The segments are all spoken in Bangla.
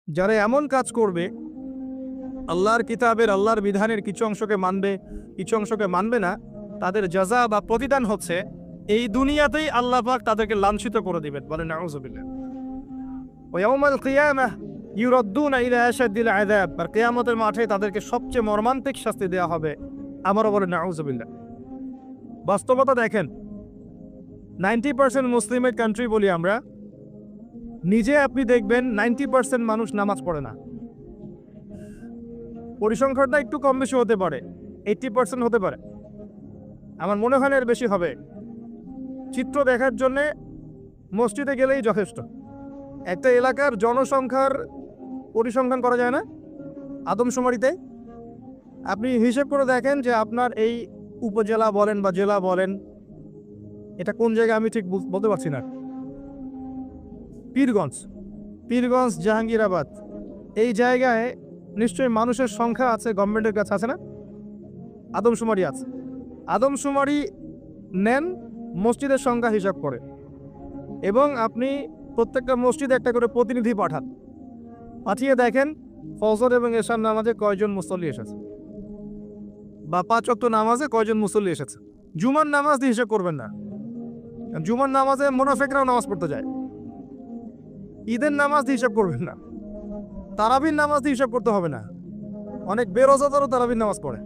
যারা এমন কাজ করবে, আল্লাহর কিতাবের আল্লাহর বিধানের কিছু অংশকে মানবে, কিছু অংশকে মানবে না, তাদের জাযা বা প্রতিদান হচ্ছে এই দুনিয়াতেই আল্লাহ পাক তাদেরকে লাঞ্ছিত করে দিবেন। বলেন নাউযুবিল্লাহ। ওয়া ইয়াউমাল কিয়ামাহ ইউরাদ্দুনা ইলা আশাদ্দিল আযাব, আর কিয়ামতের মাঠে তাদেরকে সবচেয়ে মর্মান্তিক শাস্তি দেওয়া হবে। আমারও বলেন নাউযুবিল্লাহ। বাস্তবতা দেখেন, 90% মুসলিমের কান্ট্রি বলি আমরা, নিজে আপনি দেখবেন 90% মানুষ নামাজ পড়ে না। পরিসংখ্যানটা একটু কম বেশি হতে পারে, 80% হতে পারে, আমার মনে হয় না এর বেশি হবে। চিত্র দেখার জন্যে মসজিদে গেলেই যথেষ্ট। একটা এলাকার জনসংখ্যার পরিসংখ্যান করা যায় না আদমশুমারিতে? আপনি হিসেব করে দেখেন যে আপনার এই উপজেলা বলেন বা জেলা বলেন, এটা কোন জায়গায় আমি ঠিক বলতে পারছি না, পীরগঞ্জ, জাহাঙ্গীরাবাদ, এই জায়গায় নিশ্চয়ই মানুষের সংখ্যা আছে, গভর্নমেন্টের কাছে আছে না? আদমশুমারি আছে। আদমশুমারি নেন, মসজিদের সংখ্যা হিসাব করে, এবং আপনি প্রত্যেকটা মসজিদে একটা করে প্রতিনিধি পাঠান। পাঠিয়ে দেখেন ফজর এবং এশার নামাজে কয়জন মুসল্লি এসেছে, বা 5 ওয়াক্ত নামাজে কয়জন মুসল্লি এসেছে। জুমার নামাজ দিয়ে হিসাব করবেন না, জুমার নামাজে মুনাফিকরাও নামাজ পড়তে যায়। ঈদের নামাজ দিয়ে হিসাব করবেন না, তারাবির নামাজ দিয়ে হিসাব করতে হবে না। অনেক বেরোজাদারও তারাবির নামাজ পড়ে,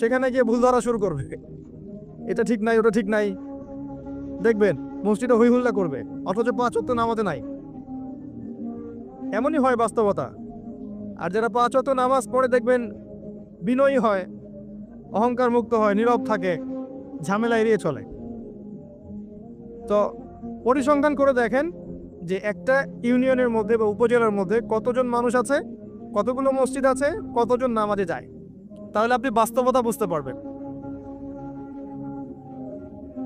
সেখানে গিয়ে ভুল ধরা শুরু করবে, এটা ঠিক নাই, ওটা ঠিক নাই, দেখবেন মসজিদে হই হুল্লা করবে, অথচ 5 ওয়াক্ত নামাজে নাই। এমনই হয় বাস্তবতা। আর যারা 5 ওয়াক্ত নামাজ পড়ে দেখবেন বিনয়ী হয়, অহংকার মুক্ত হয়, নীরব থাকে, ঝামেলা এড়িয়ে চলে। তো পরিসংখ্যান করে দেখেন যে একটা ইউনিয়নের মধ্যে বা উপজেলার মধ্যে কতজন মানুষ আছে, কতগুলো মসজিদ আছে, কতজন নামাজে যায়, তাহলে আপনি বাস্তবতা বুঝতে পারবেন।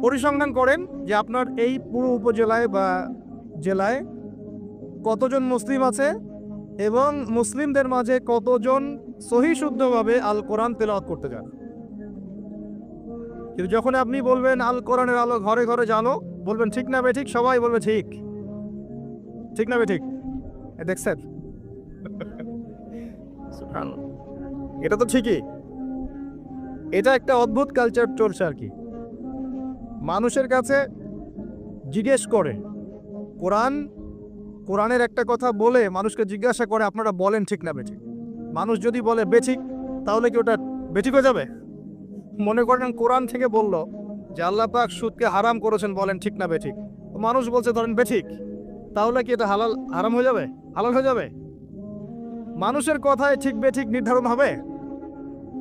পরিসংখ্যান করেন যে আপনার এই পুরো উপজেলায় বা জেলায় কতজন মুসলিম আছে, এবং মুসলিমদের মাঝে কতজন সহি শুদ্ধভাবে আল কোরআন তেলাওয়াত করতে যান। কিন্তু যখন আপনি বলবেন আল কোরআনের আলো ঘরে ঘরে জানো, বলবেন ঠিক না বেঠিক, সবাই বলবে ঠিক, ঠিক না বেঠিক। দেখছেন, এটা তো ঠিকই। এটা একটা অদ্ভুত কালচার চলছে আর কি। মানুষের কাছে জিজ্ঞেস করে, কোরআনের একটা কথা বলে মানুষকে জিজ্ঞাসা করে আপনারা বলেন ঠিক না বেঠিক। মানুষ যদি বলে বেঠিক, তাহলে কি ওটা বেঠিক হয়ে যাবে? মনে করেন কোরআন থেকে বলল যে আল্লাহ পাক সুদকে হারাম করেছেন, বলেন ঠিক না বেঠিক। মানুষ বলছে ধরেন বেঠিক, তাহলে কি এটা হারাম হয়ে যাবে, হালাল হয়ে যাবে? মানুষের কথায় ঠিক বেঠিক নির্ধারণ হবে?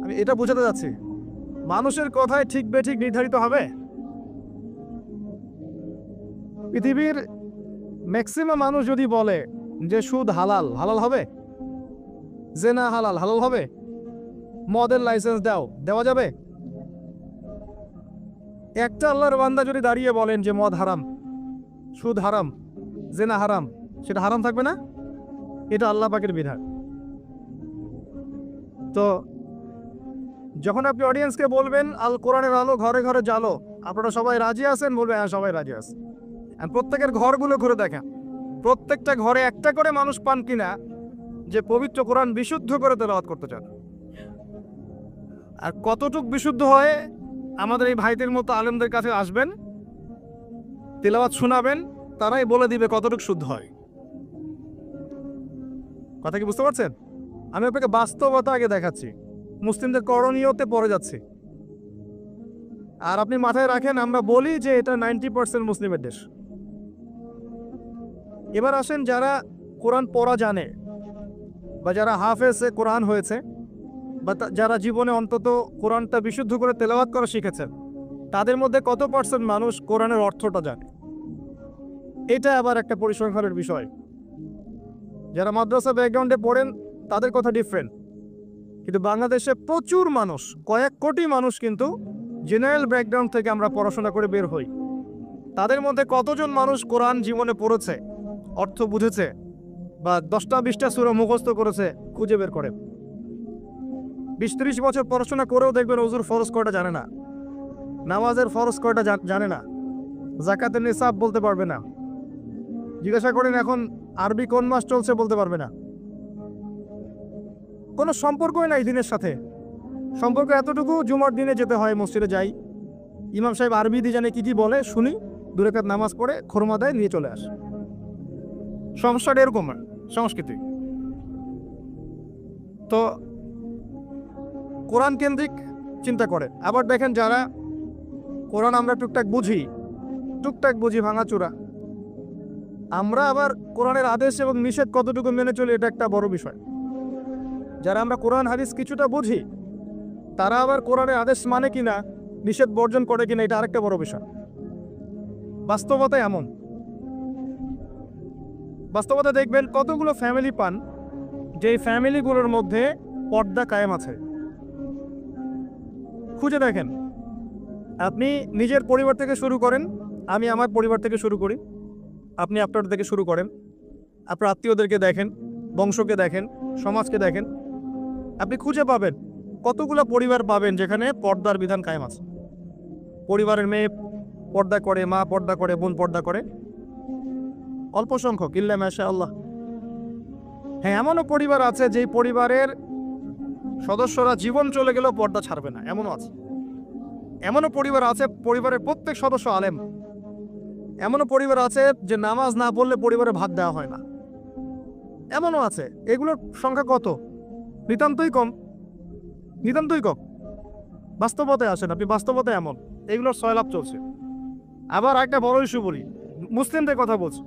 আমি এটা বোঝাতে যাচ্ছি, মানুষের কথায় ঠিক বেঠিক নির্ধারিত হবে? পৃথিবীর ম্যাক্সিমাম মানুষ যদি বলে যে সুদ হালাল, হালাল হবে? জেনা হালাল, হালাল হবে? মদের লাইসেন্স দেওয়া যাবে? একটা আল্লাহর বান্দা যদি দাঁড়িয়ে বলেন যে মদ হারাম, সুদ হারাম, জেনা হারাম, সেটা হারাম থাকবে না? এটা আল্লাহ পাকের বিধান। তো যখন আপনি অডিয়েন্সকে বলবেন আল কোরআনের আলো ঘরে ঘরে জ্বালো, আপনারা সবাই রাজি আছেন? বলবে হ্যাঁ, সবাই রাজি আছে। প্রত্যেকের ঘরগুলো ঘুরে দেখেন, প্রত্যেকটা ঘরে একটা করে মানুষ পান কিনা যে পবিত্র কোরআন বিশুদ্ধ করে তেলাওয়াত করতে চান। আর কতটুক বিশুদ্ধ হয়, আমাদের এই ভাইদের মতো আলেমদের কাছে আসবেন, তেলাওয়াত শোনাবেন, তারাই বলে দিবে কতটুক শুদ্ধ হয়। কথা কি বুঝতে পারছেন? আমি আপনাকে বাস্তবতা আগে দেখাচ্ছি, মুসলিমদের করণীয়তে পড়ে যাচ্ছে। আর আপনি মাথায় রাখেন, আমরা বলি যে এটা 90% মুসলিমের দেশ। এবার আসেন যারা কোরআন পড়া জানে, বা যারা হাফেজে কোরআন হয়েছে, বা যারা জীবনে অন্তত কোরআনটা বিশুদ্ধ করে তেলাওয়াত করা শিখেছেন, তাদের মধ্যে কত % মানুষ কোরআনের অর্থটা জানে? এটা আবার একটা পরিসংখ্যানের বিষয়। যারা মাদ্রাসা ব্যাকগ্রাউন্ডে পড়েন তাদের কথা ডিফারেন্ট, কিন্তু বাংলাদেশে প্রচুর মানুষ, কয়েক কোটি মানুষ কিন্তু জেনারেল ব্যাকগ্রাউন্ড থেকে আমরা পড়াশোনা করে বের হই। তাদের মধ্যে কতজন মানুষ কোরআন জীবনে পড়েছে, অর্থ বুঝেছে, বা 10টা 20টা সূরা মুখস্থ করেছে, খুঁজে বের করে? 20-30 বছর পড়াশোনা করেও দেখবেন ওযুর ফরজ কয়টা জানে না, নামাজের ফরজ কয়টা জানে না, যাকাতের নিসাব বলতে পারবে না। জিজ্ঞাসা করেন এখন আরবি কোন মাস চলছে বলতে পারবে না। কোনো সম্পর্কই নাই দিনের সাথে। সম্পর্ক এতটুকু, জুমার দিনে যেতে হয়, মসজিদে যাই, ইমাম সাহেব আরবি দিয়ে জানে কি কি বলে, শুনি, 2 রাকাত নামাজ পড়ে খোরমা দেয়, নিয়ে চলে আসে। সমস্যাটা এরকম সংস্কৃতি। তো কোরআন কেন্দ্রিক চিন্তা করে। আবার দেখেন যারা কোরআন আমরা টুকটাক বুঝি ভাঙাচোরা, আমরা আবার কোরআনের আদেশ এবং নিষেধ কতটুকু মেনে চলি, এটা একটা বড় বিষয়। যারা আমরা কোরআন হাদিস কিছুটা বুঝি, তারা আবার কোরআনের আদেশ মানে কিনা, নিষেধ বর্জন করে কিনা, এটা আরেকটা বড় বিষয়। বাস্তবতা এমন, বাস্তবতা দেখবেন কতগুলো ফ্যামিলি পান যে ফ্যামিলিগুলোর মধ্যে পর্দা কায়েম আছে। খুঁজে দেখেন, আপনি নিজের পরিবার থেকে শুরু করেন, আমি আমার পরিবার থেকে শুরু করি, আপনি আপনার থেকে শুরু করেন, আপনার আত্মীয়দেরকে দেখেন, বংশকে দেখেন, সমাজকে দেখেন, আপনি খুঁজে পাবেন কতগুলো পরিবার পাবেন যেখানে পর্দার বিধান কায়েম আছে। পরিবারের মেয়ে পর্দা করে, মা পর্দা করে, বোন পর্দা করে, অল্প সংখ্যক, ইল্লা মাশাআল্লাহ। হ্যাঁ, এমনও পরিবার আছে যেই পরিবারের সদস্যরা জীবন চলে গেলেও পর্দা ছাড়বে না, এমনও আছে। এমনও পরিবার আছে পরিবারের প্রত্যেক সদস্য আলেম। এমনও পরিবার আছে যে নামাজ না পড়লে পরিবারে ভাত দেওয়া হয় না, এমনও আছে। এগুলোর সংখ্যা কত? নিতান্তই কম, নিতান্তই কম। বাস্তবতায় আসেন আপনি, বাস্তবতায় এমন, এগুলোর সয়লাভ চলছে। আবার একটা বড় ইস্যু বলি, মুসলিমদের কথা বলছি।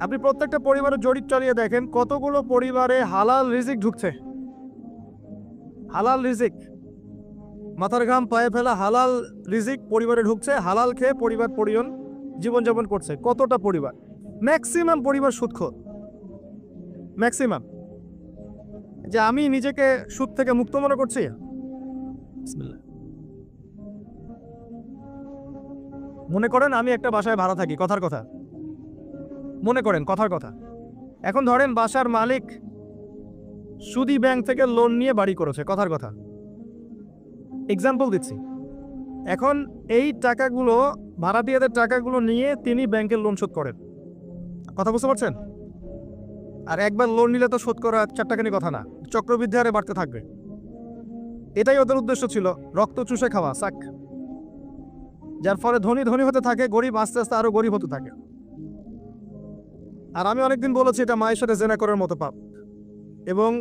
আপনি প্রত্যেকটা পরিবারের জরিপ চালিয়ে দেখেন কতগুলো পরিবারে হালাল রিজিক ঢুকছে। হালাল রিজিক, মাথার ঘাম পায়ে ফেলা হালাল রিজিক পরিবারে ঢুকছে, হালাল খেয়ে পরিবার পরিজন জীবনযাপন করছে। কতটা পরিবার? ম্যাক্সিমাম পরিবার সুদখোর, ম্যাক্সিমাম। যে আমি নিজেকে সুদ থেকে মুক্ত মনে করছি, মনে করেন আমি একটা বাসায় ভাড়া থাকি, কথার কথা, মনে করেন কথার কথা। এখন ধরেন বাসার মালিক সুদি ব্যাংক থেকে লোন নিয়ে বাড়ি করেছে, কথার কথা, এক্সাম্পল দিচ্ছি। এখন এই টাকাগুলো, ভাড়াটিয়াদের টাকাগুলো নিয়ে তিনি ব্যাংকের লোন শোধ করেন, কথা বুঝতে পারছেন? আর একবার লোন নিলে তো শোধ করা 4 টাকানি কথা না, চক্রবৃদ্ধি হারে বাড়তে থাকবে। এটাই ওদের উদ্দেশ্য ছিল, রক্ত চুষে খাওয়া, সাক। যার ফলে ধনী ধনী হতে থাকে, গরিব আস্তে আস্তে আরো গরিব হতে থাকে। আর আমি অনেকদিন বলেছি এটা মায়ের সাথে জেনা করার মতো পাপ, এবং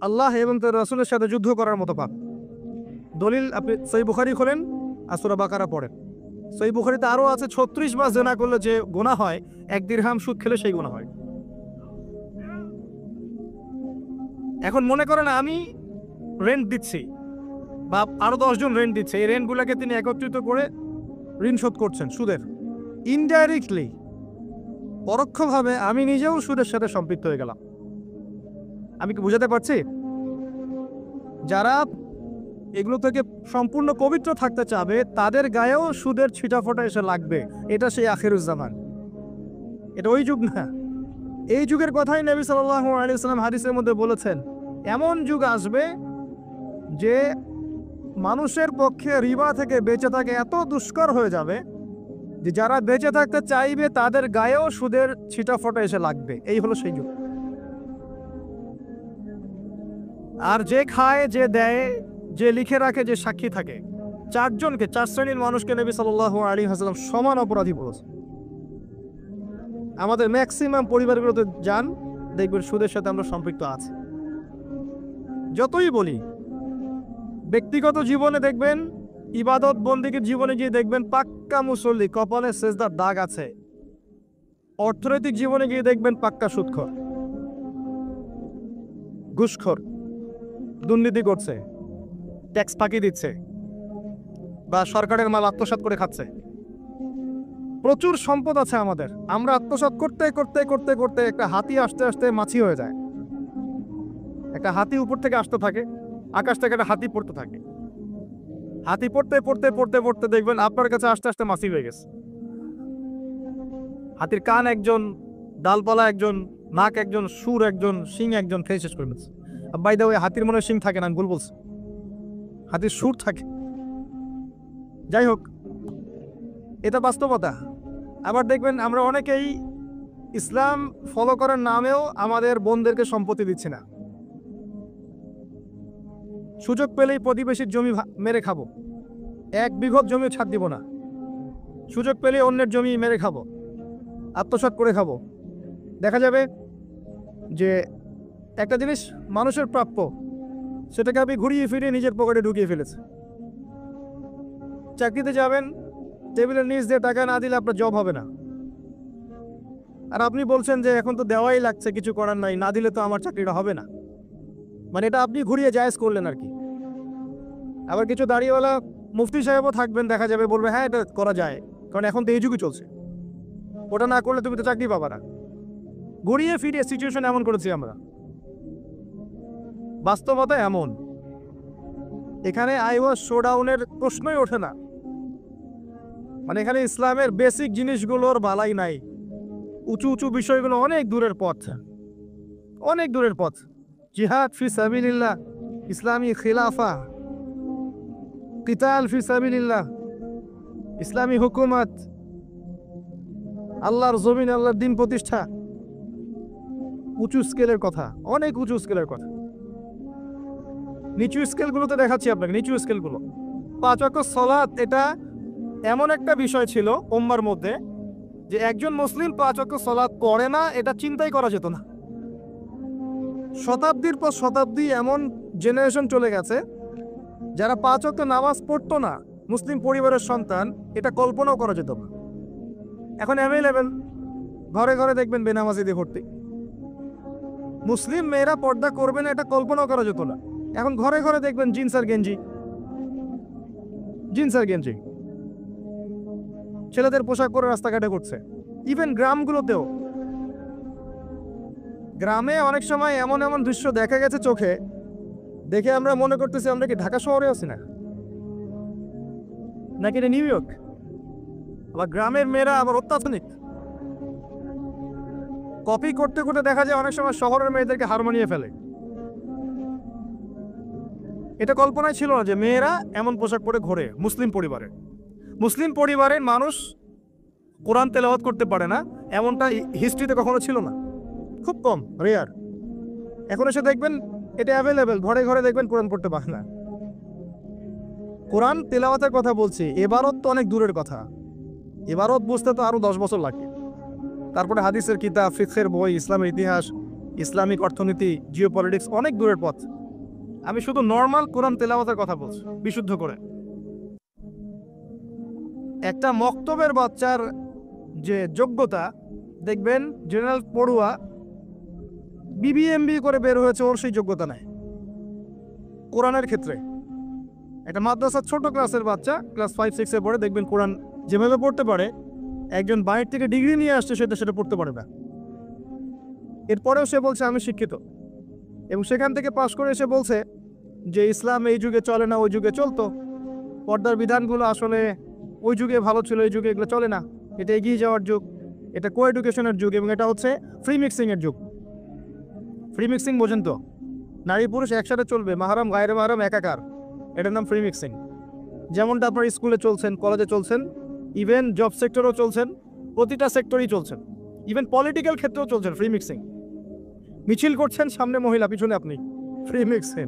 আল্লাহ এবং তার রাসূলের সাথে যুদ্ধ করার মতো পাপ। দলিল আপনি সহিহ বুখারী খোলেন আর সূরা বাকারা পড়েন। সহিহ বুখারীতে আরও আছে 36 বার জেনা করলে যে গুনাহ হয়, 1 দিরহাম সুদ খেলে সেই গুনাহ হয়। এখন মনে করেন আমি রেন্ট দিচ্ছি, বা আরো 10 জন রেন্ট দিচ্ছে, এই রেন্টগুলোকে তিনি একত্রিত করে ঋণ শোধ করছেন সুদের। ইনডাইরেক্টলি, পরোক্ষভাবে আমি নিজেও সুদের সাথে সম্পৃক্ত হয়ে গেলাম। আমি কি বুঝাতে পারছি? যারা এগুলো থেকে সম্পূর্ণ পবিত্র থাকতে চাবে, তাদের গায়েও সুদের ছিটাফোঁটা এসে লাগবে। এটা সেই আখিরুজ্জামান, এটা ওই যুগ না। এই যুগের কথাই নবী সাল্লাল্লাহু আলাইহি ওয়াসাল্লাম হাদিসের মধ্যে বলেছেন, এমন যুগ আসবে যে মানুষের পক্ষে রিবা থেকে বেঁচে থাকা এত দুষ্কর হয়ে যাবে যে যারা বেঁচে থাকতে চাইবে তাদের গায়েও সুদের ছিটাফোঁটা এসে লাগবে। এই হলো সেই যুগ। আর যে খায়, যে দেয়, যে লিখে রাখে, যে সাক্ষী থাকে, 4 জনকে, 4 শ্রেণীর মানুষকে নবী সাল্লাল্লাহু আলাইহি ওয়াসাল্লাম সমান অপরাধী বলেছে। আমাদের ম্যাক্সিমাম পরিবারগুলোতে যান, দেখবেন সুদের সাথে আমরা সম্পৃক্ত আছি। যতই বলি, ব্যক্তিগত জীবনে দেখবেন, ইবাদত বন্দেগীর জীবনে গিয়ে দেখবেন পাক্কা মুসল্লি, কপালে সেজদার দাগ আছে। অর্থনৈতিক জীবনে গিয়ে দেখবেন পাক্কা সুদখোর, ঘুষখোর, দুর্নীতি করছে, ট্যাক্স ফাঁকি দিচ্ছে, বা সরকারের মাল আত্মসাৎ করে খাচ্ছে। প্রচুর সম্পদ আছে আমাদের, আমরা আত্মসাৎ করতে করতে করতে করতে একটা হাতি আসতে আসতে মাছি হয়ে যায়। একটা হাতি উপর থেকে আসতে থাকে, আকাশ থেকে একটা হাতি পড়তে থাকে। হাতি পড়তে পড়তে পড়তে পড়তে দেখবেন আপনার কাছে আস্তে আস্তে মাছি হয়ে গেছে। হাতির কান একজন, ডালপালা একজন, নাক একজন, সুর একজন, শিং একজন, খেয়ে শেষ করে দিচ্ছে। বাই দ্য ওয়ে, হাতির মনে শিং থাকে না, আমি ভুল বলছি, হাতির সুর থাকে। যাই হোক, এটা বাস্তবতা। আবার দেখবেন আমরা অনেকেই ইসলাম ফলো করার নামেও আমাদের বোনদেরকে সম্পত্তি দিচ্ছে না। সুযোগ পেলেই প্রতিবেশীর জমি মেরে খাবো, 1 বিঘত জমিও ছাড় দিব না। সুযোগ পেলেই অন্যের জমি মেরে খাবো, আত্মসাৎ করে খাবো। দেখা যাবে যে একটা জিনিস মানুষের প্রাপ্য, সেটাকে আপনি ঘুরিয়ে ফিরিয়ে নিজের পকেটে ঢুকিয়ে ফেলেছে। চাকরিতে যাবেন, টেবিলের নিচ দিয়ে টাকা না দিলে আপনার জব হবে না। আর আপনি বলছেন যে এখন তো দেওয়াই লাগছে, কিছু করার নাই, না দিলে তো আমার চাকরিটা হবে না। মানে এটা আপনি ঘুরিয়ে জায়েজ করলেন আর কি। আবার কিছু দাড়িওয়ালা মুফতি সাহেবও থাকবেন, দেখা যাবে বলবে হ্যাঁ এটা করা যায়, কারণ এখন তো এই যুগে চলছে, ওটা না করলে তুমি তো চাকরি পাবা না। ঘুরিয়ে ফিরিয়ে সিচুয়েশন এমন করেছি আমরা। বাস্তবতা এমন, এখানে আইওয়াজ শোডাউনের প্রশ্নই ওঠে না। মানে এখানে ইসলামের বেসিক জিনিসগুলোর বালাই নাই। উঁচু উঁচু বিষয়গুলো অনেক দূরের পথ, অনেক দূরের পথ। জিহাদ ফি সাবিলিল্লাহ, ইসলামী খিলাফা, কিতাল ফি সাবিলিল্লাহ, ইসলামী হুকুমত, আল্লাহর জমিন, আল্লাহর দিন প্রতিষ্ঠা, উঁচু স্কেলের কথা, অনেক উঁচু স্কেলের কথা। নিচু স্কেলগুলোতে দেখাচ্ছি আপনাকে, নিচু স্কেলগুলো। 5 ওয়াক্ত সালাত এটা এমন একটা বিষয় ছিল উম্মার মধ্যে যে একজন মুসলিম 5 ওয়াক্ত সালাত পড়ে না, এটা চিন্তাই করা যেত না। শতাব্দীর পর শতাব্দী এমন জেনারেশন চলে গেছে যারা 5 ওয়াক্ত নামাজ পড়তো না, মুসলিম পরিবারের সন্তান, এটা কল্পনাও করা যেত না। এখন অ্যাভেলেবেল, ঘরে ঘরে দেখবেন বেনামাজিদের ভর্তি। মুসলিম মেয়েরা পর্দা করবে না, এটা কল্পনাও করা যেত না। এখন ঘরে ঘরে দেখবেন জিন্স আর গেঞ্জি, জিন্স আর গেঞ্জি ছেলেদের পোশাক পরে রাস্তাঘাটে করছে। ইভেন গ্রামগুলোতেও, গ্রামে অনেক সময় এমন এমন দৃশ্য দেখা গেছে চোখে, দেখে আমরা মনে করতেছি আমরা কি ঢাকা শহরে আছি না, নাকি এটা নিউ ইয়র্ক। আবার গ্রামের মেয়েরা আবার অত্যাধুনিক, কপি করতে করতে দেখা যায় অনেক সময় শহরের মেয়েদেরকে হার মানিয়ে ফেলে। এটা কল্পনায় ছিল না যে মেয়েরা এমন পোশাক পরে ঘোরে মুসলিম পরিবারে। মুসলিম পরিবারের মানুষ কোরআন তেলাওয়াত করতে পারে না, এমনটা হিস্ট্রিতে কখনো ছিল না, খুব কম, রেয়ার। এখন এসে দেখবেন এটা অ্যাভেলেবেল, ঘরে ঘরে দেখবেন কোরআন পড়তে পারে না। কোরআন তেলাওয়াতের কথা বলছি, এবারত তো অনেক দূরের কথা। এবারত বুঝতে তো আরো 10 বছর লাগে। তারপরে হাদিসের কিতাব, ফিকহের বই, ইসলামের ইতিহাস, ইসলামিক অর্থনীতি, জিওপলিটিক্স, অনেক দূরের পথ। আমি শুধু নর্মাল কোরআন তেলাওয়াতের কথা বলছি, বিশুদ্ধ করে। একটা মক্তবের বাচ্চার যে যোগ্যতা, দেখবেন জেনারেল পড়ুয়া বিবিএমবি করে বের হয়েছে, ওর সেই যোগ্যতা নাই কোরআনের ক্ষেত্রে। একটা মাদ্রাসার ছোট ক্লাসের বাচ্চা, ক্লাস 5-6-এ পড়ে, দেখবেন কোরআন যেভাবে পড়তে পারে, একজন বাইরে থেকে ডিগ্রি নিয়ে আসছে সেটা পড়তে পারে না। এরপরেও সে বলছে আমি শিক্ষিত, এবং সেখান থেকে পাশ করে এসে বলছে যে ইসলাম এই যুগে চলে না, ওই যুগে চলতো। পর্দার বিধানগুলো আসলে ওই যুগে ভালো ছিল, এই যুগে এগুলো চলে না। এটা এগিয়ে যাওয়ার যুগ, এটা কো এডুকেশনের যুগ, এবং এটা হচ্ছে ফ্রি মিক্সিংয়ের যুগ। ফ্রি মিক্সিং বোঝেন তো, নারী পুরুষ একসাথে চলবে, মাহারাম গায়রে মাহারাম একাকার, এটার নাম ফ্রি মিক্সিং। যেমনটা আপনার স্কুলে চলছেন, কলেজে চলছেন, ইভেন জব সেক্টরেও চলছেন, প্রতিটা সেক্টরেই চলছেন, ইভেন পলিটিক্যাল ক্ষেত্রেও চলছেন ফ্রি মিক্সিং। মিছিল করছেন, সামনে মহিলা, পিছনে আপনি, ফ্রি মিক্সিং।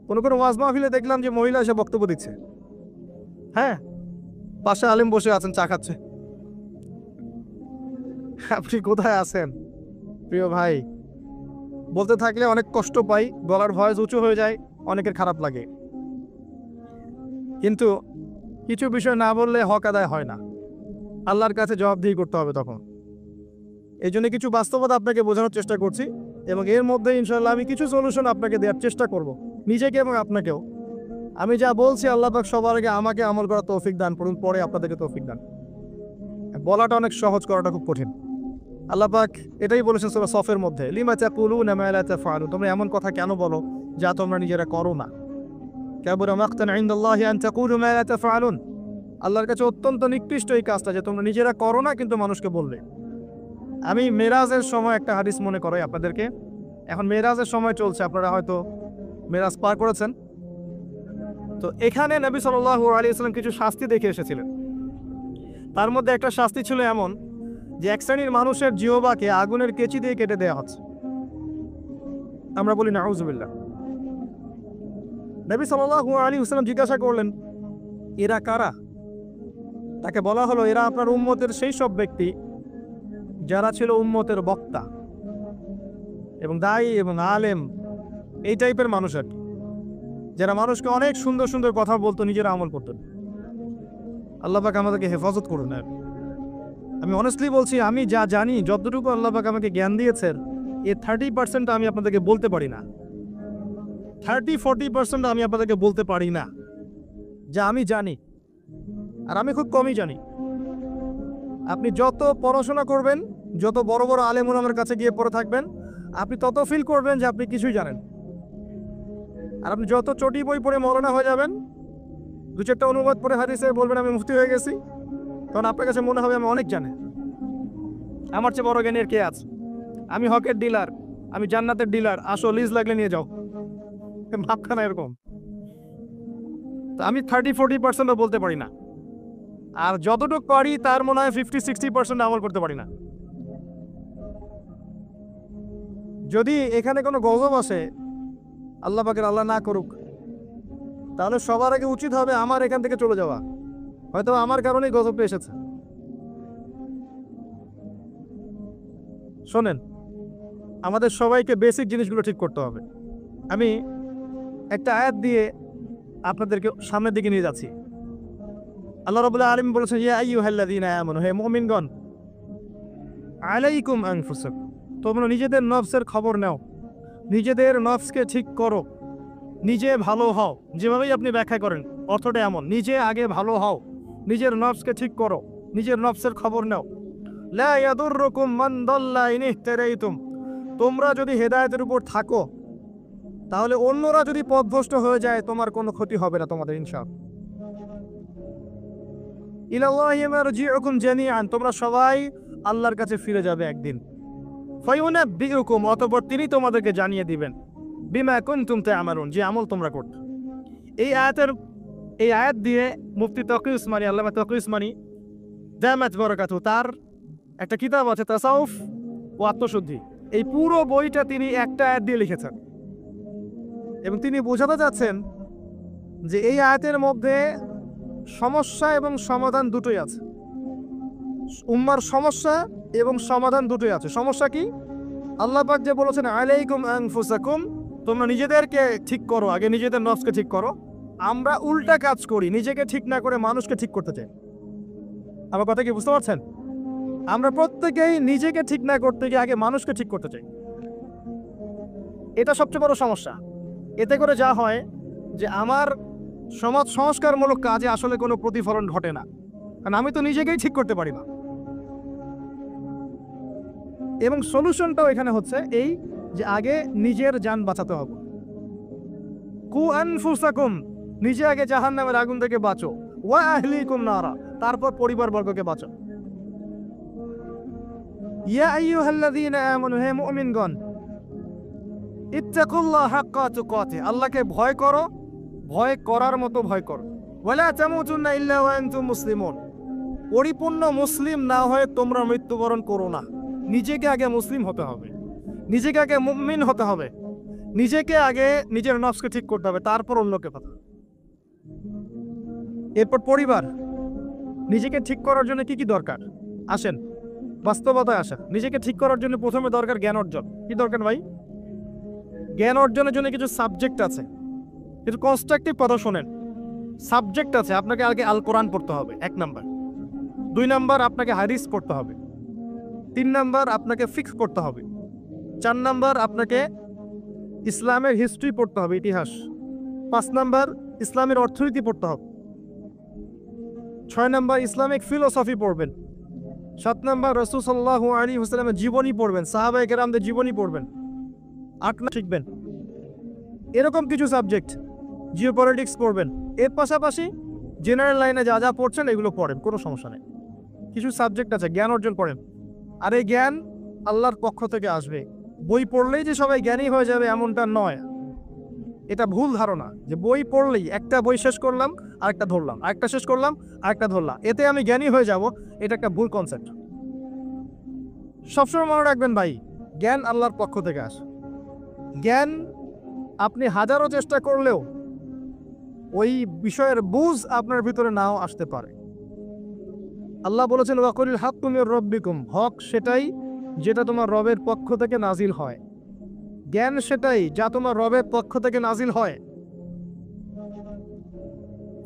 কোনো ওয়াজ মাহফিলে দেখলাম যে মহিলা এসে বক্তব্য দিচ্ছে, হ্যাঁ, পাশে আলেম বসে আছেন, চা খাচ্ছে। আপনি কোথায় আছেন প্রিয় ভাই? বলতে থাকলে অনেক কষ্ট পাই, গলার ভয়েস উঁচু হয়ে যায়, অনেকের খারাপ লাগে। কিন্তু কিছু বিষয় না বললে হক আদায় হয় না, আল্লাহর কাছে জবাবদিহি করতে হবে তখন। এই জন্য কিছু বাস্তবতা আপনাকে বোঝানোর চেষ্টা করছি, এবং এর মধ্যে ইনশাআল্লাহ আমি কিছু সলিউশন আপনাকে দেওয়ার চেষ্টা করব, নিজেকে এবং আপনাকেও। আমি যা বলছি আল্লাহ পাক সবার আগে আমাকে আমল করার তৌফিক দান করুন, পরে আপনাদেরকে তৌফিক দান। বলাটা অনেক সহজ, করাটা খুব কঠিন। আল্লাহ পাক এটাই বলেছেন সূরা সফের মধ্যে, লিমা তাকুলুনা মা লা তাফআলুন, তোমরা এমন কথা কেন বলো যা তোমরা নিজেরা করো না। কাবুরা মাকতান ইনদাল্লাহি আন তাকুলু মা লা তাফআলুন, আল্লাহর কাছে অত্যন্ত নিকৃষ্ট এই কাজটা যে তোমরা নিজেরা করো না কিন্তু মানুষকে বললে। আমি মেরাজের সময় একটা হাদিস মনে করাই আপনাদেরকে। এখন মেরাজের সময় চলছে, আপনারা হয়তো মেরাজ পার করেছেন। তো এখানে নবী সাল্লাল্লাহু আলাইহি ওয়াসাল্লাম কিছু শাস্তি দেখে এসেছিলেন। তার মধ্যে একটা শাস্তি ছিল এমন যে এক শ্রেণীর মানুষের জিহ্বাকে আগুনের কেচি দিয়ে কেটে দেওয়া হচ্ছে। আমরা বলি নাউজুবিল্লাহ। নবী সাল্লাল্লাহু আলাইহি ওয়াসাল্লাম জিজ্ঞাসা করলেন, এরা কারা? তাকে বলা হলো, এরা আপনার উম্মতের সেই সব ব্যক্তি যারা ছিল উম্মতের বক্তা এবং দায়ী এবং আলেম, এই টাইপের মানুষ আর কি, যারা মানুষকে অনেক সুন্দর সুন্দর কথা বলতো, নিজেরা আমল করতেন। আল্লাহ পাক আমাদেরকে হেফাজত করুন। আমি অনেস্টলি বলছি, আমি যা জানি, যতটুকু আল্লাহ পাক আমাকে জ্ঞান দিয়েছেন, এর 30% আমি আপনাদেরকে বলতে পারি না। 30-40% আমি আপনাদেরকে বলতে পারি না যা আমি জানি, আর আমি খুব কমই জানি। আপনি যত পড়াশোনা করবেন, যত বড় বড় আলেম ওলামার কাছে গিয়ে পড়ে থাকবেন, আপনি তত ফিল করবেন যে আপনি কিছুই জানেন। আর আপনি যত চটি বই পড়ে মৌলানা হয়ে যাবেন, 2-4টা অনুবাদ পড়ে হাদিসে বলবেন আমি মুফতি হয়ে গেছি, তখন আপনার কাছে মনে হবে আমি অনেক জানি, আমার চেয়ে বড় জ্ঞানের কে আছে, আমি হকের ডিলার, আমি জান্নাতের ডিলার, আসো লিজ লাগলে নিয়ে যাও, ভাবখানা এরকম। তো আমি 30-40% বলতে পারি না, আর যতটুকু পারি তার মনে হয় 50-60% আমল করতে পারি না। যদি এখানে কোনো গজব আসে, আল্লাহ পাকের আল্লাহ না করুক, তাহলে সবার আগে উচিত হবে আমার এখান থেকে চলে যাওয়া। হয়তো আমার কারণেই গজবটা এসেছে। শোনেন, আমাদের সবাইকে বেসিক জিনিসগুলো ঠিক করতে হবে। আমি একটা আয়াত দিয়ে আপনাদেরকে সামনের দিকে নিয়ে যাচ্ছি। আল্লাহ রাব্বুল আলামিন বলেছেন, ইয়া আইয়ুহাল্লাযীনা আমানু, হে মুমিনগণ, আলাইকুম আনফুসাকুম, তোমরা নিজেদের নফসের খবর নাও, নিজেদের নফসকে ঠিক করো, নিজে ভালো হও। যেভাবেই আপনি ব্যাখ্যা করেন অর্থটা এমন, নিজে আগে ভালো হও, নিজের নফসকে ঠিক করো, নিজের নফসের খবর নাও। লা ইয়াদুররুকুম মান দাল্লা ইন ইহতাদাইতুম, তোমরা যদি হেদায়েতের উপর থাকো, তাহলে অন্যরা যদি পথভ্রষ্ট হয়ে যায়, তোমার কোনো ক্ষতি হবে না তোমাদের, ইনশাআল্লাহ। ইলাল্লাহি মারজিউকুম জামিআন, তোমরা সবাই আল্লাহর কাছে ফিরে যাবে একদিন। ফায়ুনাব্বিউকুম, অতঃপর তিনি তোমাদেরকে জানিয়ে দিবেন, বিমা কুনতুম তা'মালুন, যে আমল তোমরা করতে। এই আয়াত দিয়ে মুফতি তকি উসমানী, আল্লামা তকি উসমানী দামাত বারাকাতু, তার একটা কিতাব আছে তাসাউফ ও আত্মশুদ্ধি, এই পুরো বইটা তিনি একটা আয়াত দিয়ে লিখেছেন। এবং তিনি বোঝাতে চাচ্ছেন যে এই আয়াতের মধ্যে সমস্যা এবং সমাধান দুটোই আছে। উম্মার সমস্যা এবং সমাধান দুটোই আছে। সমস্যা কি? আল্লাহ পাক যে বলেছেন আলাইকুম আনফুসাকুম, তোমরা নিজেদেরকে ঠিক করো, আগে নিজেদের নফসকে ঠিক করো। আমরা উল্টা কাজ করি, নিজেকে ঠিক না করে মানুষকে ঠিক করতে চাই। আমার কথা কি বুঝতে পারছেন? আমরা প্রত্যেকেই নিজেকে ঠিক না করতে গিয়ে আগে মানুষকে ঠিক করতে চাই। এটা সবচেয়ে বড় সমস্যা। এতে করে যা হয় যে আমার সমাজ সংস্কারমূলক কাজে আসলে কোনো প্রতিফলন ঘটে না, কারণ আমি তো নিজেকেই ঠিক করতে পারি না। এবং সলিউশনটাও এখানে হচ্ছে এই যে আগে নিজের জান বাঁচাতে হবে। কু আনফুসাকুম, নিজে আগে জাহান্নামের আগুন থেকে বাঁচো, ওয়া আহলিকুম নারা, তারপর পরিবারবর্গকে বাঁচো। ইয়া আইয়ুহাল্লাযীনা আমানু, হে মুমিনগণ, ইত্তাকুল্লাহ হাক্কা তুকাতিহ, আল্লাহকে ভয় করো, ভয় করার মতো ভয় করো। ওয়ালা তামুতুন্না ইল্লা ওয়া আনতুম মুসলিমুন, পরিপূর্ণ মুসলিম না হয়ে তোমরা মৃত্যুবরণ করো না। নিজেকে আগে মুসলিম হতে হবে, নিজেকে আগে মুমিন হতে হবে, নিজেকে আগে নিজের নফসকে ঠিক করতে হবে, তারপর অন্যকে কথা। এরপর পরিবার। নিজেকে ঠিক করার জন্য কি কি দরকার? আসেন বাস্তবতায় আসেন। নিজেকে ঠিক করার জন্য প্রথমে দরকার জ্ঞান অর্জন। কি দরকার ভাই? জ্ঞান অর্জনের জন্য কিছু সাবজেক্ট আছে, কিছু কনস্ট্রাকটিভ কথা শোনেন। সাবজেক্ট আছে, আপনাকে আগে আল কোরআন পড়তে হবে 1 নাম্বার, 2 নাম্বার আপনাকে হাদিস পড়তে হবে, 3 নাম্বার আপনাকে ফিকহ পড়তে হবে, 4 নাম্বার আপনাকে ইসলামের হিস্ট্রি পড়তে হবে, ইতিহাস, 5 নাম্বার ইসলামের অর্থনীতি পড়তে হবে, 6 নাম্বার ইসলামিক ফিলোসফি পড়বেন, 7 নাম্বার রাসূল সাল্লাল্লাহু আলাইহি ওয়াসাল্লামের জীবনী পড়বেন, সাহাবায়ে কেরামদের জীবনী পড়বেন, 8 না শিখবেন। এরকম কিছু সাবজেক্ট। জিওপলিটিক্স পড়বেন। এর পাশাপাশি জেনারেল লাইনে যা যা পড়ছেন এগুলো পড়েন, কোনো সমস্যা নেই। কিছু সাবজেক্ট আছে, জ্ঞান অর্জন করেন। আর এই জ্ঞান আল্লাহর পক্ষ থেকে আসবে। বই পড়লেই যে সবাই জ্ঞানী হয়ে যাবে এমনটা নয়, এটা ভুল ধারণা যে বই পড়লেই, একটা বই শেষ করলাম আরেকটা ধরলাম, আরেকটা শেষ করলাম আরেকটা ধরলাম, এতে আমি জ্ঞানী হয়ে যাব, এটা একটা ভুল কনসেপ্ট। সবসময় মনে রাখবেন ভাই, জ্ঞান আল্লাহর পক্ষ থেকে আসে। জ্ঞান আপনি হাজারো চেষ্টা করলেও ওই বিষয়ের বুঝ আপনার ভিতরে নাও আসতে পারে। আল্লাহ বলেছেন ওয়াকুলিল হাক্কু মির রাব্বিকুম, হক সেটাই যেটা তোমার রবের পক্ষ থেকে নাজিল হয়। জ্ঞান সেটাই যা তোমার রবের পক্ষ থেকে নাজিল হয়।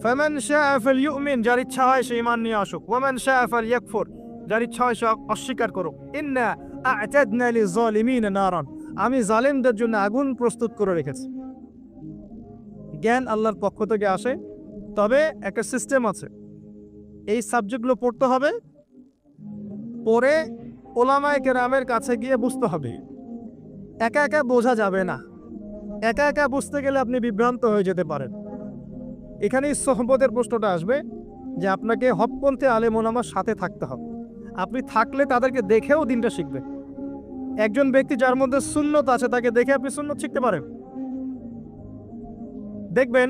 ফামান শাআ ফালইউমিন, যার ইচ্ছা হয় সে ঈমান নিয়ে আসুক। ওয়ামান শাআ ফালইয়াকফুর, যার ইচ্ছা হয় সে অস্বীকার করুক। ইন্না আ'তাদনা লিয-যালিমিনা নারান, আমি জালেমদের জন্য আগুন প্রস্তুত করে রেখেছি। জ্ঞান আল্লাহর পক্ষ থেকে আসে, তবে একটা সিস্টেম আছে। এই সাবজেক্টগুলো পড়তে হবে, পরে ওলামায়ে কেরামের কাছে গিয়ে বুঝতে হবে। একা একা বোঝা যাবে না। একা একা বুঝতে গেলে আপনি বিভ্রান্ত হয়ে যেতে পারেন। এখানেই সোহবতের প্রশ্নটা আসবে যে আপনাকে হকপন্থী আলেম ওলামার সাথে থাকতে হবে। আপনি থাকলে তাদেরকে দেখেও দিনটা শিখবে। একজন ব্যক্তি যার মধ্যে সুন্নত আছে তাকে দেখে আপনি সুন্নত শিখতে পারেন। দেখবেন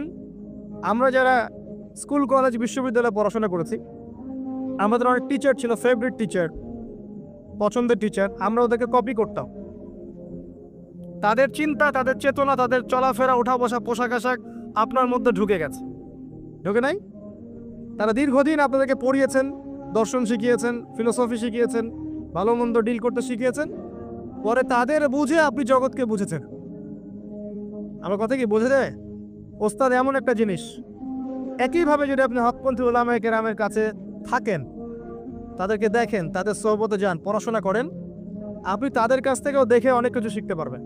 আমরা যারা স্কুল কলেজ বিশ্ববিদ্যালয়ে পড়াশোনা করেছি, আমাদের অনেক টিচার ছিল, ফেভারিট টিচার, পছন্দের টিচার। আমরা ওদেরকে কপি করতাম। তাদের চিন্তা, তাদের চেতনা, তাদের চলাফেরা, ওঠা বসা, পোশাক আশাক আপনার মধ্যে ঢুকে গেছে, ঢুকে নাই? তারা দীর্ঘদিন আপনাদেরকে পড়িয়েছেন, দর্শন শিখিয়েছেন, ফিলোসফি শিখিয়েছেন, ভালো মন্দ ডিল করতে শিখিয়েছেন। পরে তাদের বুঝে আপনি জগৎকে বুঝেছেন। আমার কথা কি বোঝা যায়? ওস্তাদ এমন একটা জিনিস, একইভাবে যদি আপনি হকপন্থী ওলামায়ে কেরামের কাছে থাকেন, তাদেরকে দেখেন, তাদের সোহবতে যান, পড়াশোনা করেন, আপনি তাদের কাছ থেকেও দেখে অনেক কিছু শিখতে পারবেন।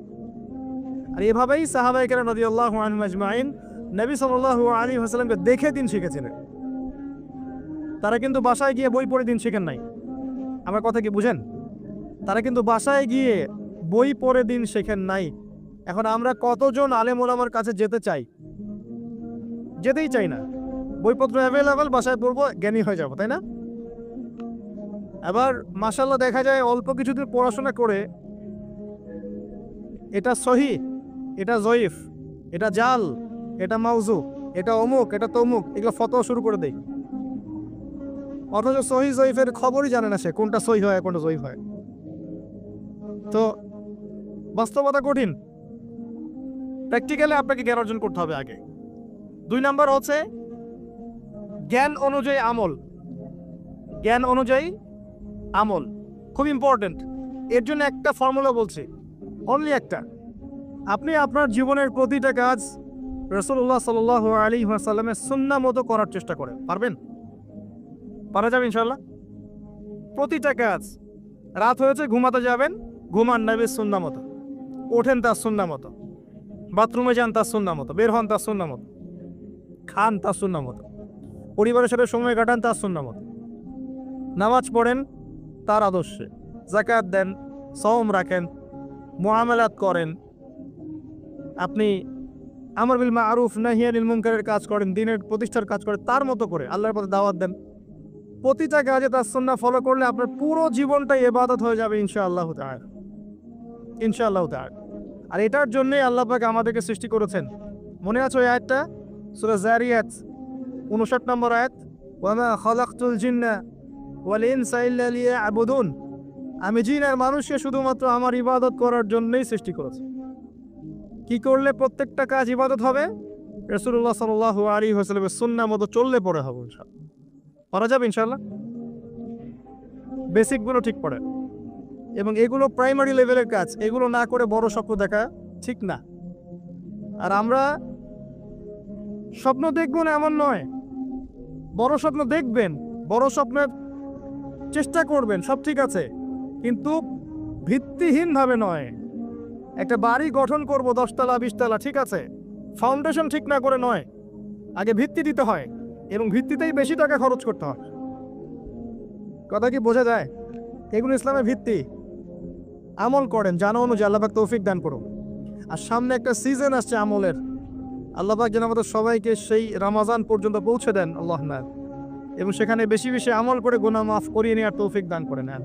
আর এভাবেই সাহাবায়ে কেরাম রাদিয়াল্লাহু আনহুম আজমাইন নবী সাল্লাল্লাহু আলাইহি ওয়াসাল্লামকে দেখে দিন শিখেছিলেন। তারা কিন্তু বাসায় গিয়ে বই পড়ে দিন শিখেন নাই। আমার কথা কি বুঝেন? তারা কিন্তু বাসায় গিয়ে বই পড়ে দিন শেখেন নাই। এখন আমরা কতজন আলেম ওলামার কাছে যেতে চাই? যেতেই চাই না। বইপত্র অ্যাভেলেবল, বাসায় পড়বো, জ্ঞানী হয়ে যাবো, তাই না? আবার মাশাআল্লাহ দেখা যায় অল্প কিছুদিন পড়াশোনা করে এটা সহি, এটা জয়ীফ, এটা জাল, এটা মাউজু, এটা অমুক, এটা তমুক, এগুলো ফতোয়া শুরু করে দেয়। অথচ সহি জয়ীফের খবরই জানে না সে, কোনটা সহি হয় কোনটা জয়ীফ হয়। তো বাস্তবতা কঠিন। প্র্যাকটিক্যালি আপনাকে জ্ঞান অর্জন করতে হবে আগে। 2 নাম্বার হচ্ছে জ্ঞান অনুযায়ী আমল। জ্ঞান অনুযায়ী আমল খুব ইম্পর্টেন্ট। এর জন্য একটা ফর্মুলা বলছি, অনলি একটা। আপনি আপনার জীবনের প্রতিটা কাজ রাসূলুল্লাহ সাল্লাল্লাহু আলাইহি ওয়াসাল্লামের সুন্নাহ মতো করার চেষ্টা করেন। পারবেন? পারা যাবে ইনশাআল্লাহ। প্রতিটা কাজ, রাত হয়েছে ঘুমাতে যাবেন, ঘুমান নবীর সুন্নাহ মতো, ওঠেন তার সুন্নাহ মতো, বাথরুমে যান তার সুন্নাহ মতো, বের হন তার সুন্নাহ মতো, খান তার সুন্নাহ মতো, পরিবারের সাথে সময় কাটান তার সুন্নাহ মতো, নামাজ পড়েন তার আদর্শে, যাকাত দেন, সওম রাখেন, মুআমালাত করেন, আপনি আমর বিল মারুফ নাহি আনিল মুনকারের কাজ করেন, দ্বীনের প্রতিষ্ঠার কাজ করেন, তার মতো করে আল্লাহর পথে দাওয়াত দেন। প্রতিটা কাজে তার সুন্নাহ ফলো করলে আপনার পুরো জীবনটাই ইবাদত হয়ে যাবে ইনশাআল্লাহ তাআলা, ইনশাআল্লাহ তাআলা। আর এটার জন্যই আল্লাহ পাক আমাদেরকে সৃষ্টি করেছেন। মনে আছে ওই আয়াতটা, সূরা যারিয়াত 59 নম্বর আয়াত, ওয়ামা খালাকতুল জিন্না ওয়াল ইনসা ইল্লা লিয়াবুদুন, আমি জিন আর মানুষকে শুধুমাত্র আমার ইবাদত করার জন্যই সৃষ্টি করেছি। কি করলে প্রত্যেকটা কাজ ইবাদত হবে? রাসূলুল্লাহ সাল্লাল্লাহু আলাইহি ওয়াসাল্লামের সুন্নাহ মতো চললে পড়ে হবে ইনশাআল্লাহ। পারা যাবে ইনশাআল্লাহ। বেসিকগুলো ঠিক পড়ে, এবং এগুলো প্রাইমারি লেভেলের কাজ। এগুলো না করে বড় স্বপ্ন দেখা ঠিক না। আর আমরা স্বপ্ন দেখব না এমন নয়, বড় স্বপ্ন দেখবেন, বড় স্বপ্নের চেষ্টা করবেন, সব ঠিক আছে, কিন্তু ভিত্তিহীনভাবে নয়। একটা বাড়ি গঠন করব 10 তলা 20 তলা, ঠিক আছে, ফাউন্ডেশন ঠিক না করে নয়, আগে ভিত্তি দিতে হয়, এবং ভিত্তিতেই বেশি টাকা খরচ করতে হয়। কথা কি বোঝা যায়? এগুলো ইসলামের ভিত্তি। আমল করেন, জানা অনুযায়ী আল্লাহ পাক তৌফিক দান করুন। আর সামনে একটা সিজন আসছে আমলের, আল্লাহ পাক যেন আমাদের সবাইকে সেই রমজান পর্যন্ত পৌঁছে দেন আল্লাহ না, এবং সেখানে বেশি বেশি আমল করে গুনাহ মাফ করিয়ে নেওয়ার তৌফিক দান করে নেন।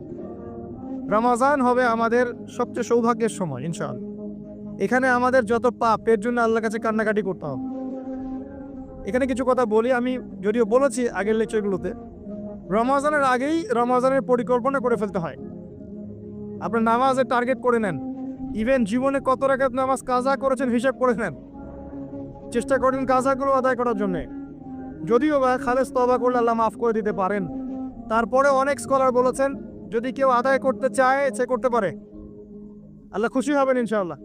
রমজান হবে আমাদের সবচেয়ে সৌভাগ্যের সময় ইনশাআল্লাহ। এখানে আমাদের যত পাপ, এর জন্য আল্লাহর কাছে কান্নাকাটি করতে হবে। এখানে কিছু কথা বলি, আমি যদিও বলেছি আগের লেকচারগুলোতে, রমজানের আগেই রমজানের পরিকল্পনা করে ফেলতে হয়। আপনার নামাজের টার্গেট করে নেন। ইভেন জীবনে কত রাকাত নামাজ কাজা করেছেন হিসাব করে নেন, চেষ্টা করেন কাজাগুলো আদায় করার জন্যে। যদিও বা খালেস তওবা করলে আল্লাহ মাফ করে দিতে পারেন, তারপরে অনেক স্কলার বলেছেন যদি কেউ আদায় করতে চায় সে করতে পারে, আল্লাহ খুশি হবেন ইনশাআল্লাহ।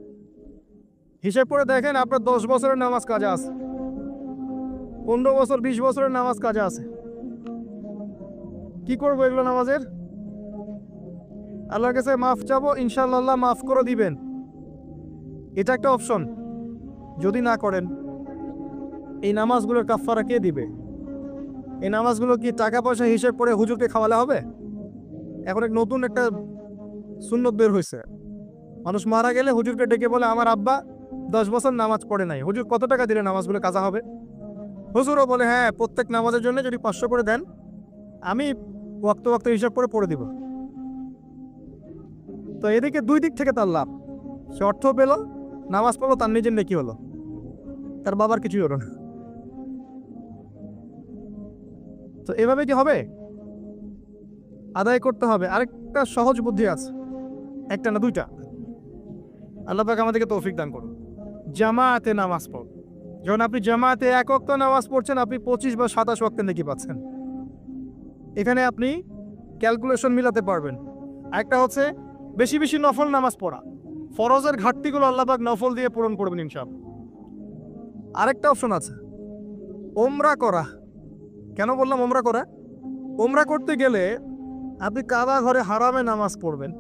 হিসেব করে দেখেন আপনার 10 বছরের নামাজ কাজা আছে, 15 বছর 20 বছরের নামাজ কাজা আছে, কি করবো এগুলো নামাজের? আল্লাহর কাছে মাফ চাবো, ইনশাআল্লাহ আল্লাহ মাফ করে দিবেন, এটা একটা অপশন। যদি না করেন এই নামাজগুলোর কাফারা কে দিবে? এই নামাজগুলো কি টাকা পয়সা হিসেব করে হুজুরকে খাওয়ালে হবে? এখন এক নতুন একটা সুন্নত বের হয়েছে, মানুষ মারা গেলে হুজুরকে ডেকে বলে আমার আব্বা 10 বছর নামাজ পড়ে নাই, হুজুর কত টাকা দিলে নামাজগুলো কাজা হবে? হুজুরও বলে হ্যাঁ প্রত্যেক নামাজের জন্য যদি 500 করে দেন আমি ওয়াক্ত ওয়াক্ত হিসাব করে পড়ে দিব। তো এদিকে দুই দিক থেকে তার লাভ, সে অর্থ পেল, নামাজ পড়লো, তার নিজের নেকি হলো, তার বাবার কিছুই হলো না। তো এভাবে কি হবে? আদায় করতে হবে। আরেকটা সহজ বুদ্ধি আছে, একটা না দুইটা, আল্লাহ পাক আমাদেরকে তৌফিক দান করুন। জামাতে নামাজ পড়। যখন আপনি জামাতে এক ওয়াক্ত নামাজ পড়ছেন আপনি 25 বা 27 ওয়াক্তের নেকি পাচ্ছেন। এখানে আপনি ক্যালকুলেশন মিলাতে পারবেন। একটা হচ্ছে বেশি বেশি নফল নামাজ পড়া, ফরজের ঘাটতিগুলো আল্লাহ পাক নফল দিয়ে পূরণ করবেন ইনশাআল্লাহ। আরেকটা অপশন আছে ওমরা করা। কেন বললাম ওমরা করা? ওমরা করতে গেলে আপনি কাবা ঘরে হারামে নামাজ পড়বেন,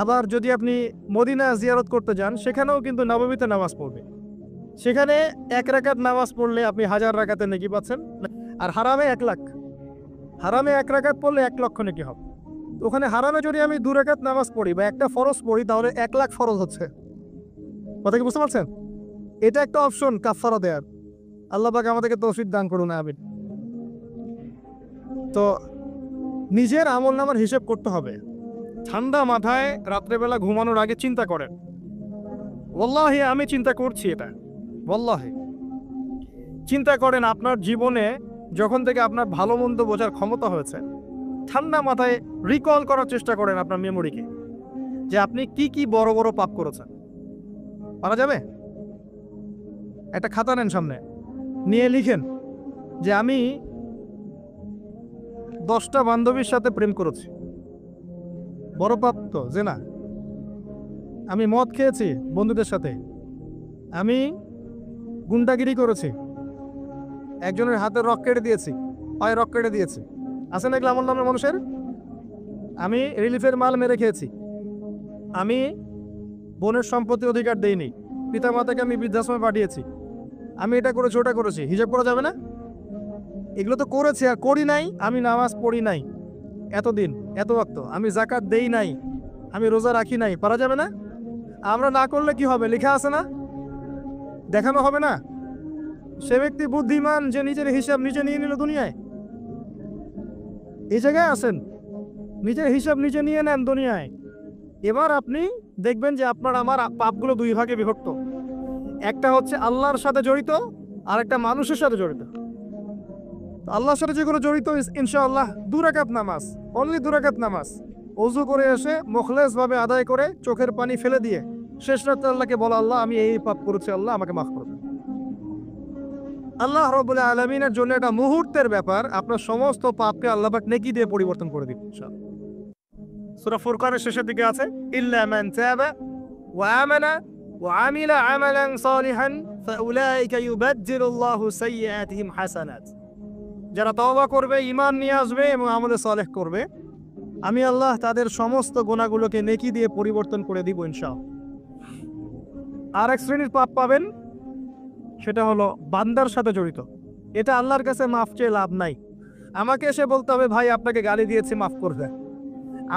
আবার যদি আপনি মদিনা জিয়ারত করতে যান সেখানেও কিন্তু নববীতে নামাজ পড়বে। সেখানে 1 রাকাত নামাজ পড়লে আপনি 1000 রাকাতের নেকি পাচ্ছেন, আর হারামে 1 লাখ। হারামে 1 রাকাত পড়লে 1 লক্ষ নেকি হবে। ওখানে হারামে যদি আমি 2 রাকাত নামাজ পড়ি বা একটা ফরজ পড়ি তাহলে 1 লাখ ফরজ হচ্ছে। কথা কি বুঝতে পারছেন? এটা একটা অপশন কাফারা দেয়ার। আল্লাহ পাক আমাদেরকে তৌফিক দান করুন, আমিন। তো নিজের আমল নামার হিসেব করতে হবে। ঠান্ডা মাথায় রাত্রেবেলা ঘুমানোর আগে চিন্তা করেন, ওয়াল্লাহি আমি চিন্তা করছি এটা, ওয়াল্লাহি চিন্তা করেন আপনার জীবনে যখন থেকে আপনার ভালো মন্দ বোঝার ক্ষমতা হয়েছে, ঠান্ডা মাথায় রিকল করার চেষ্টা করেন আপনার মেমোরিকে যে আপনি কি কি বড় বড় পাপ করেছেন। পারা যাবে? একটা খাতা নেন সামনে, নিয়ে লিখেন যে আমি 10টা বান্ধবীর সাথে প্রেম করেছি, বড় পাপ তো যে না। আমি মদ খেয়েছি বন্ধুদের সাথে, আমি গুন্ডাগিরি করেছি, একজনের হাতের রক কেটে দিয়েছি, পায়ে রক কেটে দিয়েছি, আছে না এগুলো আমার নামের মানুষের? আমি রিলিফের মাল মেরে খেয়েছি, আমি বোনের সম্পত্তি অধিকার দেইনি, পিতা মাতাকে আমি বৃদ্ধাশ্রমে পাঠিয়েছি, আমি এটা করেছি ওটা করেছি, হিসাব করা যাবে না? এগুলো তো করেছি আর করি নাই। আমি নামাজ পড়ি নাই এতদিন এত ওয়াক্ত, আমি যাকাত দেই নাই, আমি রোজা রাখি নাই, পারা যাবে না? আমরা না করলে কি হবে? লেখা আছে না, দেখানো হবে না? সে ব্যক্তি বুদ্ধিমান যে নিজের হিসাব নিজে নিয়ে নিল দুনিয়ায়। এই জায়গায় আছেন, নিজের হিসাব নিজে নিয়ে নেন দুনিয়ায়। এবার আপনি দেখবেন যে আপনার আমার পাপগুলো 2 ভাগে বিভক্ত। একটা হচ্ছে আল্লাহর সাথে জড়িত, আর একটা মানুষের সাথে জড়িত। আল্লাহর সাথে যেগুলো জড়িত ইনশাআল্লাহ 2 রাকাত নামাজ, অনলি 2 রাকাত নামাজ ওযু করে এসে মুখলেস ভাবে আদায় করে চোখের পানি ফেলে দিয়ে শেষ রাতে আল্লাহকে বলা, আল্লাহ আমি এই পাপ করেছি, আল্লাহ আমাকে মাফ করে দেন। আল্লাহ রাব্বুল আলামিনের জন্য এটা মুহূর্তের ব্যাপার, আপনার সমস্ত পাপকে আল্লাহ পাক নেকি দিয়ে পরিবর্তন করে দিবেন ইনশাআল্লাহ। সূরা ফুরকানের শেষের দিকে আছে ইল্লা মান তাবা ওয়া আমানা ওয়া আমিলা আমালান সালিহান ফাউলাইকা ইউবাদদিলুল্লাহু সাইয়্যাতিহিম হাসানাত। যারা তওবা করবে, ঈমান নিয়ে আসবে এবং আমলে সালেহ করবে, আমি আল্লাহ তাদের সমস্ত গুনাহগুলোকে নেকি দিয়ে পরিবর্তন করে দিব ইনশাআল্লাহ। আর এক শ্রেণীর পাপ পাবেন, সেটা হলো বান্দার সাথে জড়িত। এটা আল্লাহর কাছে মাফ চেয়ে লাভ নাই। আমাকে এসে বলতে হবে ভাই আপনাকে গালি দিয়েছি মাফ করে দেন,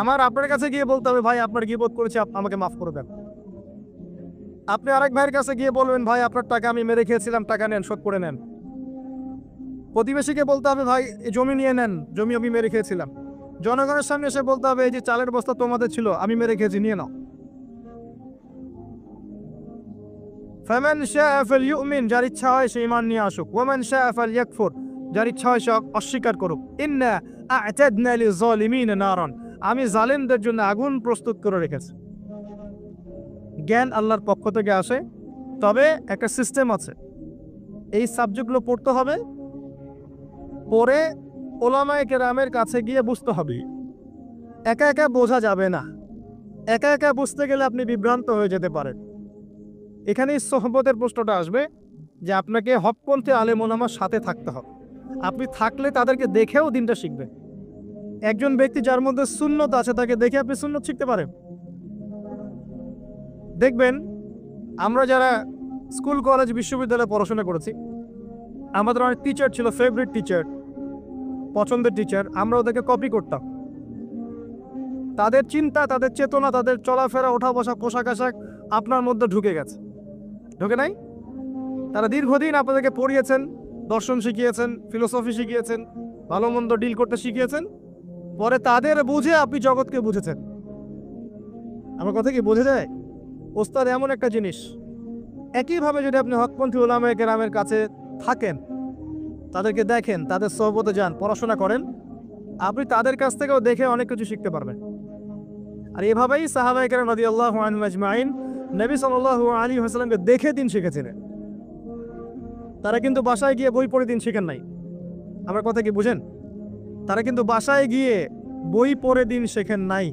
আমার আপনার কাছে গিয়ে বলতে হবে ভাই আপনার গীবত করেছি আমাকে মাফ করে দেন। আপনি আরেক ভাইয়ের কাছে গিয়ে বলবেন ভাই আপনার টাকা আমি মেরে খেয়েছিলাম, টাকা নেন, শোধ করে নেন। প্রতিবেশীকে বলতে হবে ভাই জমি নিয়ে নেন, জমি আমি মেরে খেয়েছিলাম। জনগণের সামনে এসে বলতে হবে এই যে চালের বস্তা তোমাদের ছিল, আমি মেরে খেয়েছি, নিয়ে নাও। ফামান শাআ ফালইউমিন, যার ইচ্ছা হয় সে ঈমান নিয়ে আসুক, ওয়ামান শাআ ফালইয়াকফুর, যার ইচ্ছা হয় সে অস্বীকার করুক। ইন্না আ'তাদনা লিয-যালিমিনা নারান, আমি জালেমদের জন্য আগুন প্রস্তুত করে রেখেছি। জ্ঞান আল্লাহর পক্ষ থেকে আসে, তবে একটা সিস্টেম আছে। এই সাবজেক্টগুলো পড়তে হবে, পরে ওলামায়ে কেরামের কাছে গিয়ে বুঝতে হবে। একা একা বোঝা যাবে না। একা একা বুঝতে গেলে আপনি বিভ্রান্ত হয়ে যেতে পারেন। এখানেই সোহবতের প্রশ্নটা আসবে যে আপনাকে হকপন্থী আলেম ওলামার সাথে থাকতে হবে। আপনি থাকলে তাদেরকে দেখেও দিনটা শিখবেন। একজন ব্যক্তি যার মধ্যে সুন্নত আছে তাকে দেখে আপনি সুন্নত শিখতে পারেন। দেখবেন আমরা যারা স্কুল কলেজ বিশ্ববিদ্যালয়ে পড়াশোনা করেছি, আমাদের অনেক টিচার ছিল, ফেভারিট টিচার, পছন্দের টিচার। আমরা ওদেরকে কপি করতাম। তাদের চিন্তা, তাদের চেতনা, তাদের চলাফেরা, ওঠা বসা, পোশাক আশাক আপনার মধ্যে ঢুকে গেছে, ঢুকে নাই? তারা দীর্ঘদিন আপনাদেরকে পড়িয়েছেন, দর্শন শিখিয়েছেন, ফিলোসফি শিখিয়েছেন, ভালো মন্দ ডিল করতে শিখিয়েছেন। পরে তাদের বুঝে আপনি জগৎকে বুঝেছেন। আমার কথা কি বোঝা যায়? ওস্তাদ এমন একটা জিনিস, একইভাবে যদি আপনি হকপন্থী উলামায়ে কেরামের কাছে থাকেন, তাদেরকে দেখেন, তাদের সোহবতে যান, পড়াশোনা করেন, আপনি তাদের কাছ থেকেও দেখে অনেক কিছু শিখতে পারবেন। আর এভাবেই সাহাবায়ে কেরাম রাদিয়াল্লাহু আনহুম আজমাইন নবী সাল্লাল্লাহু আলাইহি ওয়াসাল্লামকে দেখে দিন শিখেছিলেন। তারা কিন্তু বাসায় গিয়ে বই পড়ে দিন শিখেন নাই। আমার কথা কি বুঝেন? তারা কিন্তু বাসায় গিয়ে বই পড়ে দিন শেখেন নাই।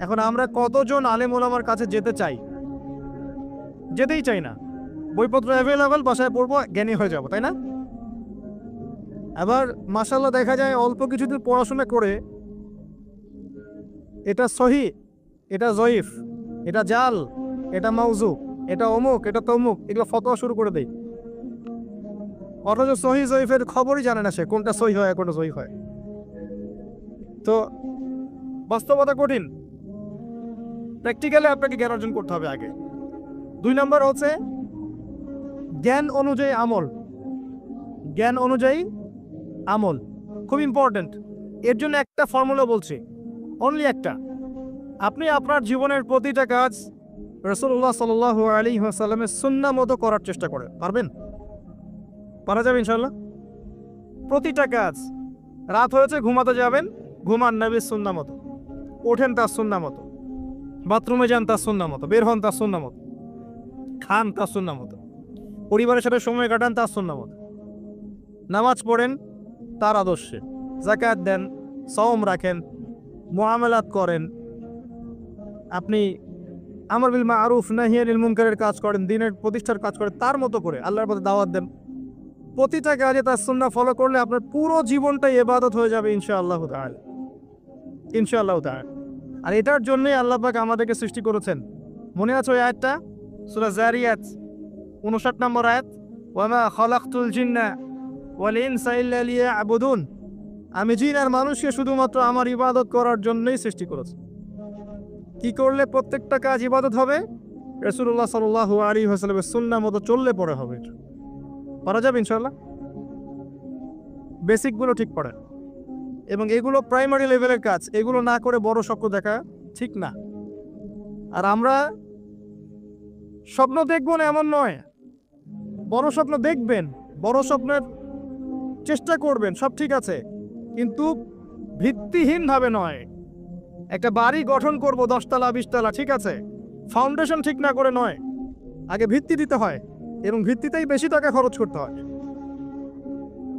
এখন আমরা কতজন আলেম ওলামার কাছে যেতে চাই? যেতেই চাই না। বইপত্র অ্যাভেলেবল, বাসায় পড়বো, জ্ঞানী হয়ে যাব, তাই না? আবার মাশাআল্লাহ দেখা যায় অল্প কিছুদিন পড়াশোনা করে এটা সহি, এটা জয়ীফ, এটা জাল, এটা মাউজু, এটা অমুক, এটা তমুক, এগুলো ফতোয়া শুরু করে দেয়। অথচ সহি জয়ীফের খবরই জানে না সে, কোনটা সহি হয় কোনটা জয়ীফ হয়। তো বাস্তবতা কঠিন। প্র্যাকটিক্যালি আপনাকে জ্ঞান অর্জন করতে হবে আগে। 2 নম্বর হচ্ছে জ্ঞান অনুযায়ী আমল। জ্ঞান অনুযায়ী আমল খুব ইম্পর্টেন্ট। এর জন্য একটা ফর্মুলা বলছি, অনলি একটা। আপনি আপনার জীবনের প্রতিটা কাজ রাসূলুল্লাহ সাল্লাল্লাহু আলাইহি ওয়াসাল্লামের সুন্নাহ মতো করার চেষ্টা করেন। পারবেন? পারা যাবে ইনশাআল্লাহ। প্রতিটা কাজ, রাত হয়েছে ঘুমাতে যাবেন, ঘুমান নবীর সুন্নাহ মতো, ওঠেন তার সুন্নাহ মতো, বাথরুমে যান তার সুন্নাহ মতো, বের হন তার সুন্নাহ মতো, খান তার সুন্নাহ মতো, পরিবারের সাথে সময় কাটান তার সুন্নাহ মতো, নামাজ পড়েন তার আদর্শে, যাকাত দেন, সওম রাখেন, মুআমালাত করেন, আপনি আমর বিল মারুফ নাহি আনিল মুনকারের কাজ করেন, দ্বীনের প্রতিষ্ঠার কাজ করেন, তার মতো করে আল্লাহর পথে দাওয়াত দেন। প্রতিটা কাজে তার সুন্নাহ ফলো করলে আপনার পুরো জীবনটাই ইবাদত হয়ে যাবে ইনশাআল্লাহ তাআলা, ইনশাআল্লাহ তাআলা। আর এটার জন্যই আল্লাহ পাক আমাদেরকে সৃষ্টি করেছেন। মনে আছে ওই আয়াতটা, সূরা যারিয়াত 59 নম্বর আয়াত, ওয়ামা খালাকতুল জিন্না ওয়াল ইনসা ইল্লা লিয়াবুদুন। আমি জিন আর মানুষকে শুধুমাত্র আমার ইবাদত করার জন্যই সৃষ্টি করেছি। কি করলে প্রত্যেকটা কাজ ইবাদত হবে? রাসূলুল্লাহ সাল্লাল্লাহু আলাইহি ওয়াসাল্লামের সুন্নাহ মতো চললে পরে হবে। পারা যাবে ইনশাআল্লাহ। বেসিকগুলো ঠিক পড়ে, এবং এগুলো প্রাইমারি লেভেলের কাজ। এগুলো না করে বড় স্বপ্ন দেখা ঠিক না। আর আমরা স্বপ্ন দেখব না এমন নয়, বড় স্বপ্ন দেখবেন, বড় স্বপ্নের চেষ্টা করবেন, সব ঠিক আছে, কিন্তু ভিত্তিহীনভাবে নয়। একটা বাড়ি গঠন করব 10 তলা 20 তলা, ঠিক আছে, ফাউন্ডেশন ঠিক না করে নয়, আগে ভিত্তি দিতে হয়, এবং ভিত্তিতেই বেশি টাকা খরচ করতে হয়।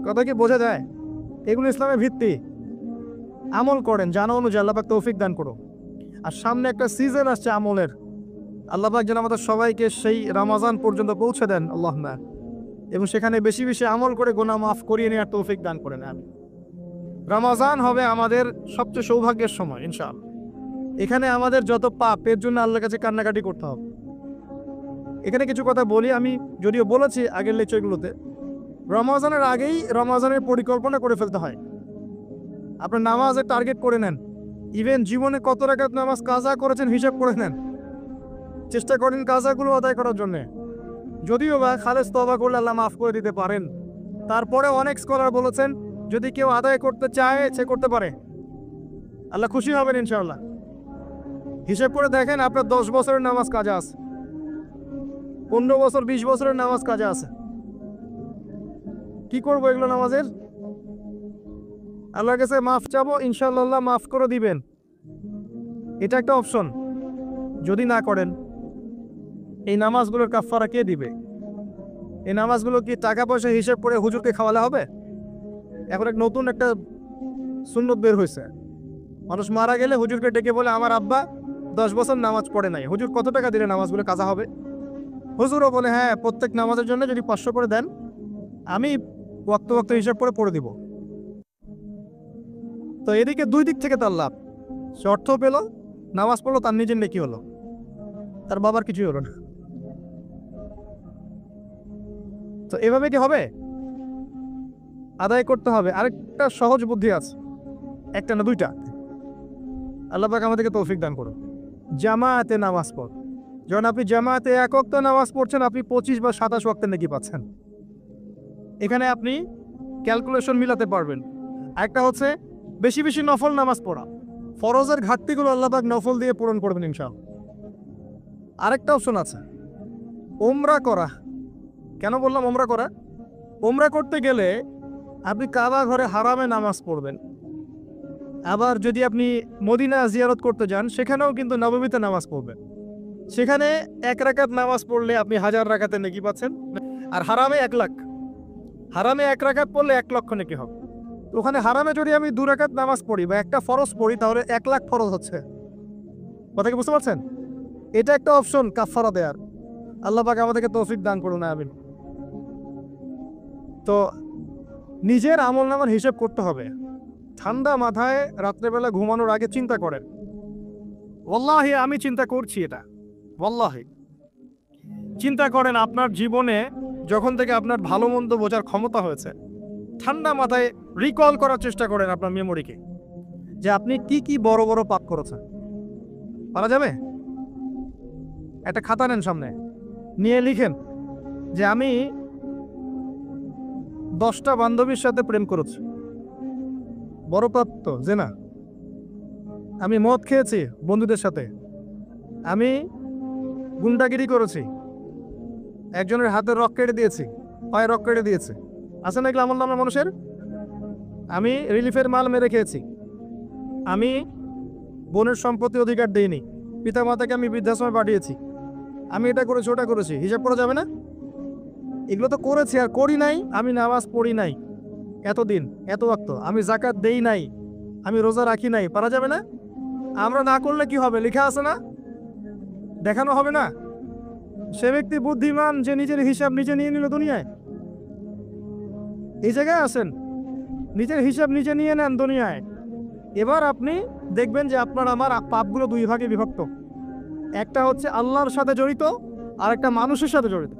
কথা কি বোঝা যায়? এগুলো ইসলামের ভিত্তি। আমল করেন জানা অনুযায়ী, আল্লাহ পাক তৌফিক দান করো। আর সামনে একটা সিজন আসছে আমলের, আল্লাহ পাক যেন আমাদের সবাইকে সেই রমজান পর্যন্ত পৌঁছে দেন আল্লাহুম্মা, এবং সেখানে বেশি বেশি আমল করে গুনাহ মাফ করিয়ে নেওয়ার তৌফিক দান করেন। আমি রমজান হবে আমাদের সবচেয়ে সৌভাগ্যের সময় ইনশাআল্লাহ। এখানে আমাদের যত পাপ, এর জন্য আল্লাহর কাছে কান্নাকাটি করতে হবে। এখানে কিছু কথা বলি, আমি যদিও বলেছি আগের লেকচারগুলোতে, রমজানের আগেই রমজানের পরিকল্পনা করে ফেলতে হয়। আপনার নামাজের টার্গেট করে নেন, ইভেন জীবনে কত রাকাত নামাজ কাজা করেছেন হিসাব করে নেন, চেষ্টা করেন কাজাগুলো আদায় করার জন্যে। যদিও বা খালেস তওবা করলে আল্লাহ মাফ করে দিতে পারেন। তারপরে অনেক স্কলার বলেছেন যদি কেউ আদায় করতে চায় সে করতে পারে, আল্লাহ খুশি হবেন ইনশাআল্লাহ। হিসেব করে দেখেন, আপনার 10 বছরের নামাজ কাজা আছে, 15 বছর 20 বছরের নামাজ কাজা আছে। কি করবো এগুলো নামাজের? আল্লাহর কাছে মাফ চাবো, ইনশাআল্লাহ মাফ করে দিবেন। এটা একটা অপশন। যদি না করেন, এই নামাজগুলোর কাফারা কে দিবে? এই নামাজগুলো কি টাকা পয়সা হিসেব করে হুজুরকে খাওয়ালে হবে? এখন এক নতুন একটা সুন্নত বের হয়েছে, মানুষ মারা গেলে হুজুরকে ডেকে বলে আমার আব্বা 10 বছর নামাজ পড়ে নাই, হুজুর কত টাকা দিলে নামাজগুলো কাজা হবে? হুজুরও বলে হ্যাঁ, প্রত্যেক নামাজের জন্য যদি 500 করে দেন, আমি ওয়াক্ত ওয়াক্ত হিসাব করে পড়ে দিব। তো এদিকে দুই দিক থেকে তার লাভ, সে অর্থ পেল, নামাজ পড়লো, তার নিজের নেকি হলো, তার বাবার কিছুই হলো না। তো এভাবে কি হবে? আদায় করতে হবে। আরেকটা সহজ বুদ্ধি আছে, একটা না দুইটা। আল্লাহ পাক আমাদেরকে তৌফিক দান করুন। জামায়াতে নামাজ পড়। যখন আপনি জামায়াতে এক ওয়াক্ত নামাজ পড়ছেন, আপনি 25 বা 27 ওয়াক্তের নেকি পাচ্ছেন। এখানে আপনি ক্যালকুলেশন মিলাতে পারবেন। একটা হচ্ছে বেশি বেশি নফল নামাজ পড়া, ফরজের ঘাটতিগুলো আল্লাহ পাক নফল দিয়ে পূরণ করবেন ইনশাআল্লাহ। আরেকটা অপশন আছে, ওমরা করা। কেন বললাম ওমরা করা? ওমরা করতে গেলে আপনি কাবা ঘরে হারামে নামাজ পড়বেন। আবার যদি আপনি মদিনা জিয়ারত করতে যান, সেখানেও কিন্তু নববীতে নামাজ পড়বেন। সেখানে 1 রাকাত নামাজ পড়লে আপনি 1000 রাকাতের নেকি পাচ্ছেন, আর হারামে 1 লাখ। হারামে 1 রাকাত পড়লে 1 লক্ষ নেকি হবে। তো ওখানে হারামে যদি আমি 2 রাকাত নামাজ পড়ি বা একটা ফরজ পড়ি, তাহলে 1 লাখ ফরজ হচ্ছে। কথা কি বুঝতে পারছেন? এটা একটা অপশন কাফারা দেয়ার। আল্লাহ পাক আমাদেরকে তৌফিক দান করুন, আমিন। তো নিজের আমল নামার হিসেব করতে হবে। ঠান্ডা মাথায় রাত্রেবেলা ঘুমানোর আগে চিন্তা করেন, ওয়াল্লাহি আমি চিন্তা করছি এটা, ওয়াল্লাহি চিন্তা করেন আপনার জীবনে যখন থেকে আপনার ভালো মন্দ বোঝার ক্ষমতা হয়েছে, ঠান্ডা মাথায় রিকল করার চেষ্টা করেন আপনার মেমোরিকে, যে আপনি কি কি বড় বড় পাপ করেছেন। পারা যাবে? একটা খাতা নেন সামনে, নিয়ে লিখেন যে আমি 10টা বান্ধবীর সাথে প্রেম করেছি, বড় পাপ তো যে না। আমি মদ খেয়েছি বন্ধুদের সাথে, আমি গুন্ডাগিরি করেছি, একজনের হাতে রক কেটে দিয়েছি, পায়ে রক কেটে দিয়েছে, আছে না এগুলো আমল নামা মানুষের? আমি রিলিফের মাল মেরে খেয়েছি, আমি বোনের সম্পত্তি অধিকার দিইনি, পিতা মাতাকে আমি বৃদ্ধাশ্রমে পাঠিয়েছি, আমি এটা করেছি ওটা করেছি, হিসাব করা যাবে না? এগুলো তো করেছি আর করি নাই। আমি নামাজ পড়ি নাই এতদিন, এত ওয়াক্ত, আমি যাকাত দেই নাই, আমি রোজা রাখি নাই, পারা যাবে না? আমরা না করলে কি হবে? লেখা আছে না, দেখানো হবে না? সে ব্যক্তি বুদ্ধিমান যে নিজের হিসাব নিজে নিয়ে নিল দুনিয়ায়। এই জায়গায় আছেন, নিজের হিসাব নিজে নিয়ে নেন দুনিয়ায়। এবার আপনি দেখবেন যে আপনার আমার পাপগুলো 2 ভাগে বিভক্ত। একটা হচ্ছে আল্লাহর সাথে জড়িত, আর একটা মানুষের সাথে জড়িত।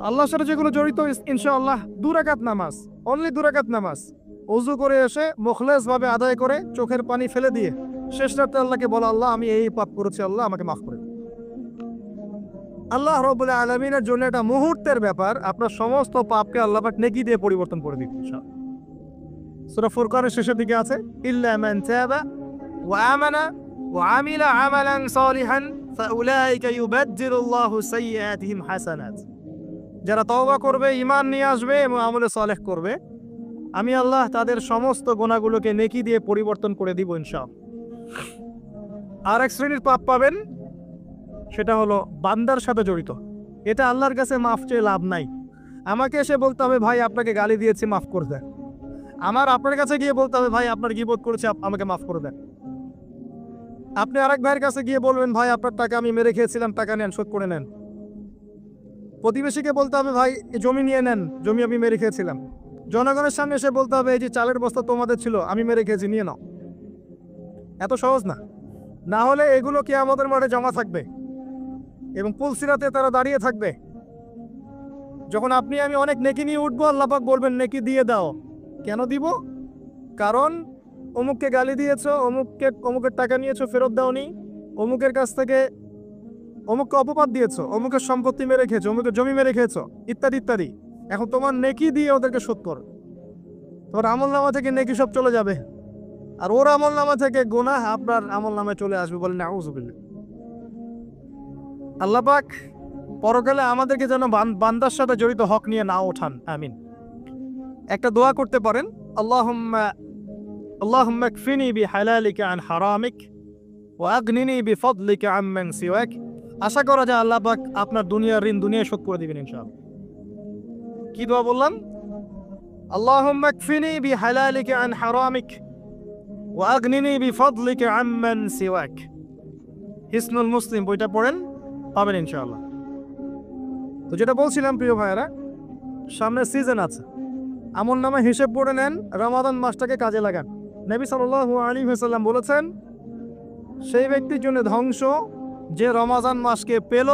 আল্লাহর সাথে যেগুলো জড়িত, ইনশাআল্লাহ 2 রাকাত নামাজ, অনলি 2 রাকাত নামাজ, ওযু করে এসে মুখলেস ভাবে আদায় করে চোখের পানি ফেলে দিয়ে শেষ রাতে আল্লাহকে বলা, আল্লাহ আমি এই পাপ করেছি, আল্লাহ আমাকে মাফ করে দিন। আল্লাহ রাব্বুল আলামিনের জন্য এটা মুহূর্তের ব্যাপার, আপনার সমস্ত পাপকে আল্লাহ পাক নেকি দিয়ে পরিবর্তন করে দিবেন ইনশাআল্লাহ। সূরা ফুরকানের শেষের দিকে আছে, ইল্লা মান তাবা ওয়া আমানা ওয়া আমিলা আমালান সালিহান ফাউলাইকা ইউবাদদিলুল্লাহু সাইয়্যাতিহিম হাসানাত। যারা তওবা করবে, ঈমান নিয়ে আসবে এবং আমলে সালেহ করবে, আমি আল্লাহ তাদের সমস্ত গুনাহগুলোকে নেকি দিয়ে পরিবর্তন করে দিব ইনশাআল্লাহ। আর এক শ্রেণীর পাপ পাবেন, সেটা হলো বান্দার সাথে জড়িত। এটা আল্লাহর কাছে মাফ চেয়ে লাভ নাই। আমাকে এসে বলতে হবে ভাই আপনাকে গালি দিয়েছি, মাফ করে দেন। আমার আপনার কাছে গিয়ে বলতে হবে ভাই আপনার গীবত করেছি, আমাকে মাফ করে দেন। আপনি আরেক ভাইয়ের কাছে গিয়ে বলবেন ভাই আপনার টাকা আমি মেরে খেয়েছিলাম, টাকা নেন, শোধ করে নেন। প্রতিবেশীকে বলতে হবে ভাই জমি নিয়ে নেন, জমি আমি মেরে খেয়েছিলাম। জনগণের সামনে এসে বলতে হবে এই যে চালের বস্তা তোমাদের ছিল, আমি মেরে খেয়েছি, নিয়ে নাও। এত সহজ না। না হলে এগুলো কিয়ামতের মাঠে জমা থাকবে এবং পুলসিরাতে তারা দাঁড়িয়ে থাকবে। যখন আপনি আমি অনেক নেকি নিয়ে উঠবো, আল্লাহ পাক বলবেন নেকি দিয়ে দাও। কেন দিব? কারণ অমুককে গালি দিয়েছো, অমুকের টাকা নিয়েছো ফেরত দাওনি, অমুকের কাছ থেকে অমুককে অপবাদ দিয়েছো, অমুকের সম্পত্তি মেরে খেয়েছো, অমুকের জমি মেরে খেয়েছো, ইত্যাদি ইত্যাদি। এখন তোমার নেকি দিয়ে ওদেরকে শোধ করো। তোমার আমল নামা থেকে নেকি সব চলে যাবে, আর ওর আমল নামা থেকে গুনাহ আপনার আমল নামায় চলে আসবে। বলেন নাউযুবিল্লাহ। আল্লাহ পাক পরকালে আমাদেরকে যেন বান্দার সাথে জড়িত হক নিয়ে না ওঠান, আমিন। একটা দোয়া করতে পারেন, আল্লাহুম্মা কফিনি বিহালালিকা আন হারামিক ওয়াগনিনি বিফদলিকা আম্মান সিওয়াক। আশা করা যায় আল্লাহ পাক আপনার দুনিয়ার ঋণ দুনিয়ায় শোধ করে দিবেন ইনশাআল্লাহ। কি দোয়া বললাম? আল্লাহুম্মা কফিনি বিহালালিকা আন হারামিক ওয়াগনিনি বিফদলিকা আম্মান সিওয়াক। হিসনুল মুসলিম বইটা পড়েন, পাবেন ইনশাআল্লাহ। তো যেটা বলছিলাম প্রিয় ভাইয়েরা, সামনে সিজন আছে, আমল নামে হিসেব পড়ে নেন, রমাদান মাসটাকে কাজে লাগান। নবী সাল্লাল্লাহু আলাইহি ওয়াসাল্লাম বলেছেন, সেই ব্যক্তির জন্য ধ্বংস যে রমাজান মাসকে পেল,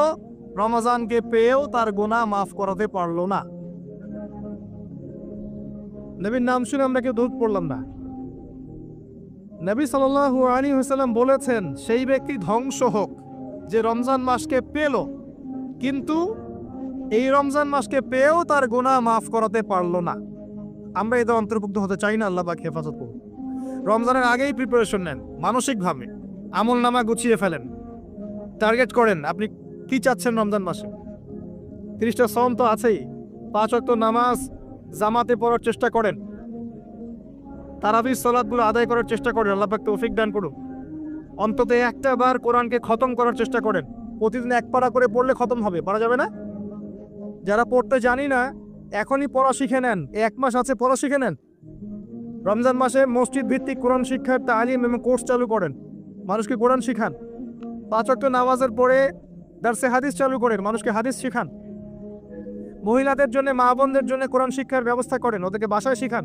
রমাজানকে পেয়েও তার গুনাহ মাফ করাতে পারলো না। নবীর নাম শুনে আমরা কেউ দুরূদ পড়লাম না। নবী সাল্লাল্লাহু আলাইহি ওয়াসাল্লাম বলেছেন, সেই ব্যক্তি ধ্বংস হোক যে রমজান মাসকে পেল, কিন্তু এই রমজান মাসকে পেয়েও তার গুনাহ মাফ করাতে পারলো না। আমরা এদের অন্তর্ভুক্ত হতে চাই না, আল্লাহ পাক হেফাজত করুন। রমজানের আগেই প্রিপারেশন নেন, মানসিকভাবে আমল নামা গুছিয়ে ফেলেন, টার্গেট করেন আপনি কি চাচ্ছেন রমজান মাসে। 30টা সওম তো আছেই, 5 ওয়াক্ত নামাজ জামাতে পড়ার চেষ্টা করেন, তারাবির সালাতগুলো আদায় করার চেষ্টা করেন, আল্লাহ পাক তৌফিক দান করুন। অন্তত একটা বার কোরআনকে খতম করার চেষ্টা করেন, প্রতিদিন এক পারা করে পড়লে খতম হবে, পারা যাবে না? যারা পড়তে জানি না এখনই পড়া শিখে নেন, 1 মাস আছে পড়া শিখে নেন। রমজান মাসে মসজিদ ভিত্তিক কোরআন শিক্ষার তালিম এবং কোর্স চালু করেন, মানুষকে কোরআন শিখান। 5 ওয়াক্ত নামাজের পরে দারসে হাদিস চালু করেন, মানুষকে হাদিস শিখান। মহিলাদের জন্য, মা বোনদের জন্য কোরআন শিক্ষার ব্যবস্থা করেন, ওদেরকে বাসায় শিখান।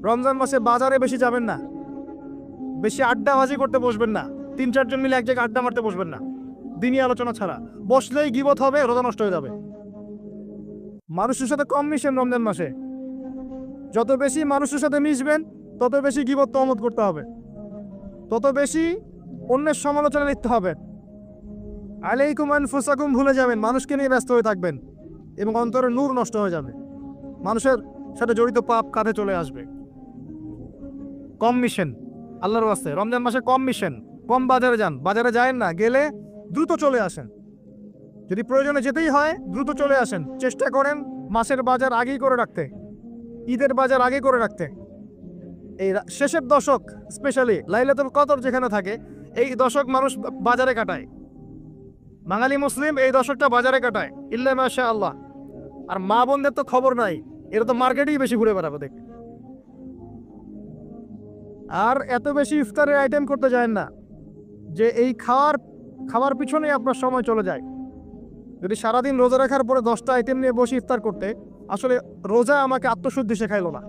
রমজান মাসে বাজারে বেশি যাবেন না, বেশি আড্ডাবাজি করতে বসবেন না, 3-4 জন মিলে এক জায়গায় আড্ডা মারতে বসবেন না, দিনই আলোচনা ছাড়া। বসলেই গীবত হবে, রোজা নষ্ট হয়ে যাবে। মানুষের সাথে কম মিশেন রমজান মাসে, যত বেশি মানুষের সাথে মিশবেন তত বেশি গীবত তহমত করতে হবে, তত বেশি অন্যের সমালোচনা লিখতে হবে। আলাইকুম আনফুসাকুম ভুলে যাবেন, মানুষকে নিয়ে ব্যস্ত হয়ে থাকবেন এবং অন্তরের নূর নষ্ট হয়ে যাবে, মানুষের সাথে জড়িত পাপ কাঁধে চলে আসবে। কম মিশেন আল্লাহর ওয়াস্তে, রমজান মাসে কম মিশেন, কম বাজারে যান, বাজারে যায়েন না, গেলে দ্রুত চলে আসেন। যদি প্রয়োজনে যেতেই হয় দ্রুত চলে আসেন, চেষ্টা করেন মাসের বাজার আগেই করে রাখতে, ঈদের বাজার আগে করে রাখতে। এই শেষের দশক, স্পেশালি লাইলাতুল কদর যেখানে থাকে, এই দশক মানুষ বাজারে কাটায়। বাঙালি মুসলিম এই দশকটা বাজারে কাটায়, ইল্লা মাশা আল্লাহ। আর মা বোনদের তো খবর নাই, এরা তো মার্কেটেই বেশি ঘুরে বেড়াবে দেখ। আর এত বেশি ইফতারের আইটেম করতে যায় না যে এই খাওয়ার পিছনে আপনার সময় চলে যায়। যদি সারাদিন রোজা রাখার পরে 10টা আইটেম নিয়ে বসে ইফতার করতে, আসলে রোজা আমাকে আত্মশুদ্ধি শেখাইল না।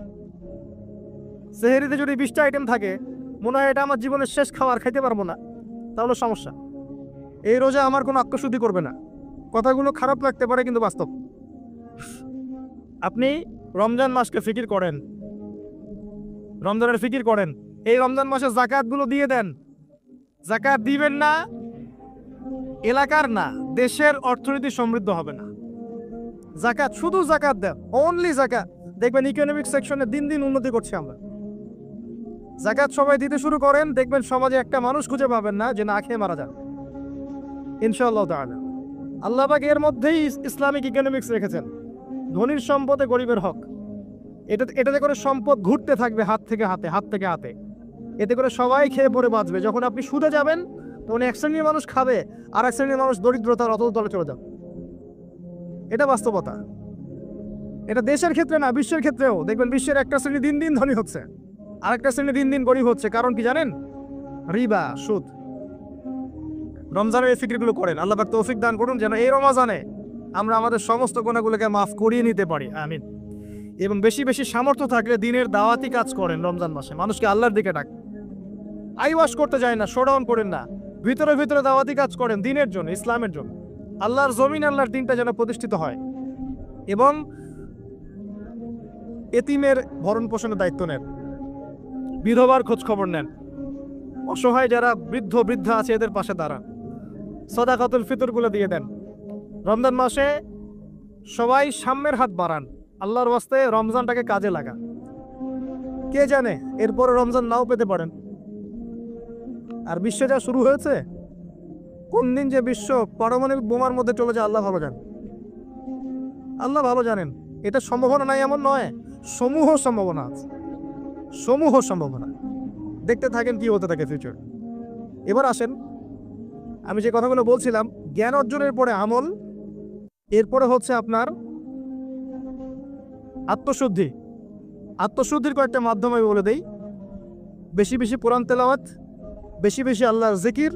সেহরিতে যদি 20টা আইটেম থাকে, মনে হয় এটা আমার জীবনের শেষ খাবার, খাইতে পারবো না, তাহলে সমস্যা। এই রোজা আমার কোনো আত্মশুদ্ধি করবে না। কথাগুলো খারাপ লাগতে পারে কিন্তু বাস্তব। আপনি রমজান মাসকে ফিকির করেন, রমজানের ফিকির করেন, এই রমজান মাসে যাকাতগুলো দিয়ে দেন। যাকাত দিবেন না, এলাকার না দেশের অর্থনীতি সমৃদ্ধ হবে না। যাকাত, শুধু যাকাত দেন, অনলি যাকাত, দেখবেন ইকোনমিক সেকশনে দিন দিন উন্নতি করছে আমরা। যাকাত সবাই দিতে শুরু করেন, দেখবেন সমাজে একটা মানুষ খুঁজে পাবেন না যে না খেয়ে মারা যান, ইনশাআল্লাহ তাআলা। আল্লাহ পাক এর মধ্যেই ইসলামিক ইকোনমিক্স রেখেছেন, ধনীর সম্পদে গরিবের হক। এটাতে করে সম্পদ ঘুরতে থাকবে হাত থেকে হাতে, হাত থেকে হাতে, এতে করে সবাই খেয়ে পরে বাঁচবে। যখন আপনি সুদে যাবেন তখন এক শ্রেণীর মানুষ খাবে, আর এক শ্রেণীর মানুষ দরিদ্রতার অতলে চলে যাবে। এটা বাস্তবতা। এটা দেশের ক্ষেত্রে না, বিশ্বের ক্ষেত্রেও দেখবেন বিশ্বের একটা শ্রেণী দিন দিন ধনী হচ্ছে, আরেকটা শ্রেণী দিন দিন গরিব হচ্ছে। কারণ কি জানেন? রিবা, সুদ। রমজানের এই ফিকিরগুলো করেন, আল্লাহ পাক তৌফিক দান করুন যেন এই রমজানে আমরা আমাদের সমস্ত গুনাহগুলোকে মাফ করিয়ে নিতে পারি, আমিন। এবং বেশি বেশি সামর্থ্য থাকলে দিনের দাওয়াতি কাজ করেন রমজান মাসে, মানুষকে আল্লাহর দিকে ডাক। আইওয়াশ করতে যায় না, শোডাউন করেন না, ভিতরে ভিতরে দাওয়াতি কাজ করেন দিনের জন্য, ইসলামের জন্য। আল্লাহর জমিন, আল্লাহর দিনটা যেন প্রতিষ্ঠিত হয়। এবং এতিমের ভরণ পোষণের দায়িত্ব নেন, বিধবার খোঁজ খবর নেন, অসহায় যারা বৃদ্ধ বৃদ্ধা আছে এদের পাশে দাঁড়ান, সাদাকাতুল ফিতরগুলো দিয়ে দেন। রমজান মাসে সবাই সাম্যের হাত বাড়ান, আল্লাহর ওয়াস্তে রমজানটাকে কাজে লাগা। কে জানে এরপরে রমজান নাও পেতে পারেন। আর বিশ্বে যা শুরু হয়েছে, কোন দিন যে বিশ্ব পারমাণবিক বোমার মধ্যে চলে যায় আল্লাহ ভালো জানেন, আল্লাহ ভালো জানেন। এটা সম্ভাবনা নাই এমন নয়, সমূহ সম্ভাবনা আছে, সমূহ সম্ভাবনা। দেখতে থাকেন কি হতে থাকে ফিউচার। এবার আসেন, আমি যে কথাগুলো বলছিলাম, জ্ঞান অর্জনের পরে আমল, এরপরে হচ্ছে আপনার আত্মশুদ্ধি। আত্মশুদ্ধির কয়েকটা মাধ্যম আমি বলে দেই। বেশি বেশি কোরআন তেলাওয়াত, বেশি বেশি আল্লাহর জিকির,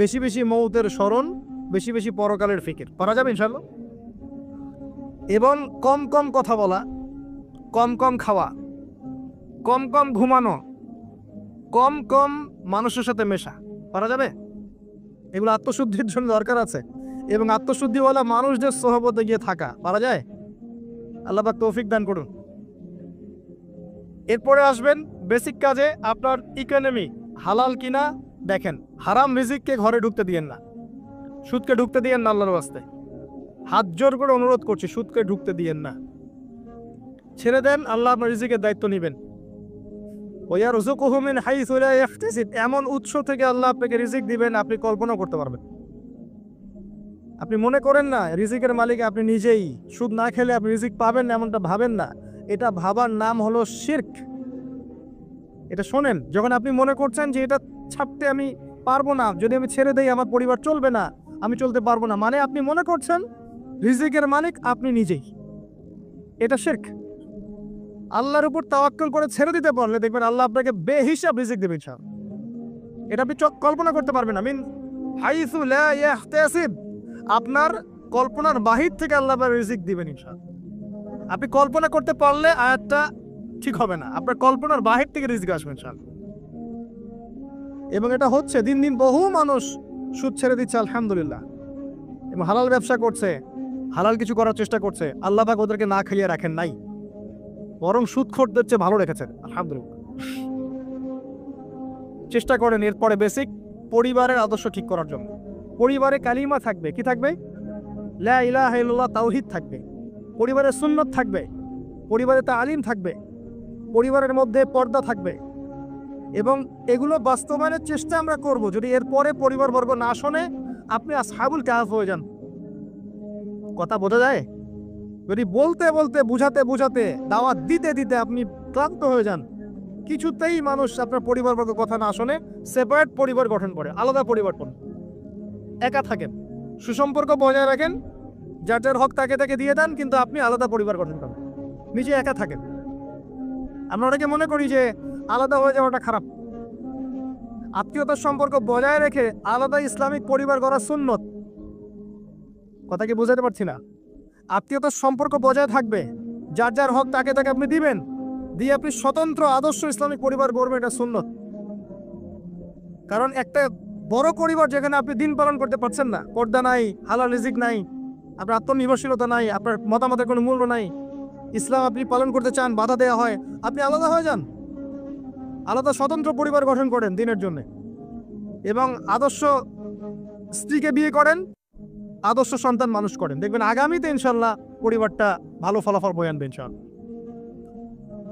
বেশি বেশি মৌতের স্মরণ, বেশি বেশি পরকালের ফিকির করা যাবে ইনশাআল্লাহ। এবং কম কম কথা বলা, কম কম খাওয়া, কম কম ঘুমানো, কম কম মানুষের সাথে মেশা করা যাবে। এগুলো আত্মশুদ্ধির জন্য দরকার আছে। এবং আত্মশুদ্ধিওয়ালা মানুষদের সোহবতে গিয়ে থাকা পারা যায়। আল্লাহ পাক তৌফিক দান করুন। এরপরে আসবেন বেসিক কাজে, আপনার ইকোনমি হালাল কিনা দেখেন। হারাম রিজিককে ঘরে ঢুকতে দিয়েন না, সুদকে ঢুকতে দিয়েন না। আল্লাহর ওয়াস্তে হাত জোর করে অনুরোধ করছি, সুদকে ঢুকতে দিয়েন না, ছেড়ে দেন। আল্লাহ আপনার রিজিকের দায়িত্ব নেবেন। ওয়ারযুকুহু মিন হাইসু লা ইয়াহতাসিব, এমন উৎস থেকে আল্লাহ আপনাকে রিজিক দিবেন আপনি কল্পনা করতে পারবেন। আপনি মনে করেন না রিজিকের মালিক আপনি নিজেই, সুদ না খেলে আপনি রিজিক পাবেন না, এমনটা ভাবেন না। এটা ভাবার নাম হলো শিরক। এটা শোনেন, যখন আপনি মনে করছেন যে এটা ছাড়তে আমি পারবো না, যদি আমি ছেড়ে দেই আমার পরিবার চলবে না, আমি চলতে পারবো না, মানে আপনি মনে করছেন রিজিকের মালিক আপনি নিজেই। এটা শিরক। আল্লাহর উপর তাওয়াক্কুল করে ছেড়ে দিতে পারলে দেখবেন আল্লাহ আপনাকে বেহিসাব রিজিক দেবেন। এটা আপনি কল্পনা করতে পারবেন না। মিন হাইসু লা ইয়াহতাসিব, আপনার কল্পনার বাহির থেকে আল্লাহ আপনার রিজিক দিবেন ইনশাআল্লাহ। আপনি কল্পনা করতে পারলে আয়াতটা ঠিক হবে না, আপনার কল্পনার বাহির থেকে রিজিক আসবে ইনশাআল্লাহ। এবং এটা হচ্ছে দিন দিন বহু মানুষ সুদ ছেড়ে দিচ্ছে আলহামদুলিল্লাহ, এবং হালাল ব্যবসা করছে, হালাল কিছু করার চেষ্টা করছে। আল্লাহ পাক ওদেরকে না খাইয়ে রাখেন নাই, বরং সুদখোরদের চেয়ে ভালো রেখেছেন আলহামদুলিল্লাহ। চেষ্টা করেন এরপরে বেসিক পরিবারের আদর্শ ঠিক করার জন্য। পরিবারে কালিমা থাকবে, কি থাকবে? লা ইলাহা ইল্লাল্লাহ, তাওহীদ থাকবে। পরিবারে সুন্নত থাকবে, পরিবারে তালিম থাকবে, পরিবারের মধ্যে পর্দা থাকবে। এবং এগুলো বাস্তবায়নের চেষ্টা আমরা করব। যদি এরপরে পরিবারবর্গ না শোনে, আপনি আসহাবুল কাহফ হয়ে যান। কথা বোঝা যায়? যদি বলতে বলতে বুঝাতে বুঝাতে দাওয়াত দিতে দিতে আপনি ক্লান্ত হয়ে যান, কিছুতেই মানুষ আপনার পরিবারবর্গ কথা না শোনে, সেপারেট পরিবার গঠন করে, আলাদা পরিবার করেন, একা থাকেন, সুসম্পর্ক বজায় রাখেন, যার যার হক তাকে তাকে দিয়ে দেন, কিন্তু আপনি আলাদা পরিবার গঠন করেন, নিজে একা থাকেন। আমরা অনেকে মনে করি যে আলাদা হয়ে যাওয়াটা খারাপ। আত্মীয়তার সম্পর্ক বজায় রেখে আলাদা ইসলামিক পরিবার গড়া সুন্নত। কথা কি বুঝাতে পারছি না? আত্মীয়তার সম্পর্ক বজায় থাকবে, যার যার হক তাকে তাকে আপনি দিবেন, দিয়ে আপনি স্বতন্ত্র আদর্শ ইসলামিক পরিবার গড়বেন, এটা সুন্নত। কারণ একটা বড় পরিবার যেখানে আপনি দিন পালন করতে পারছেন না, পর্দা নাই, হালাল রিজিক নাই, আপনার আত্মনির্ভরশীলতা নাই, আপনার মতামতের কোনো মূল্য নাই, ইসলাম আপনি পালন করতে চান, বাধা দেওয়া হয়, আপনি আলাদা হয়ে যান, আলাদা স্বতন্ত্র পরিবার গঠন করেন দিনের জন্য, এবং আদর্শ স্ত্রীকে বিয়ে করেন, আদর্শ সন্তান মানুষ করেন। দেখবেন আগামীতে ইনশাল্লাহ পরিবারটা ভালো ফলাফল বয়ে আনবে ইনশাল্লাহ।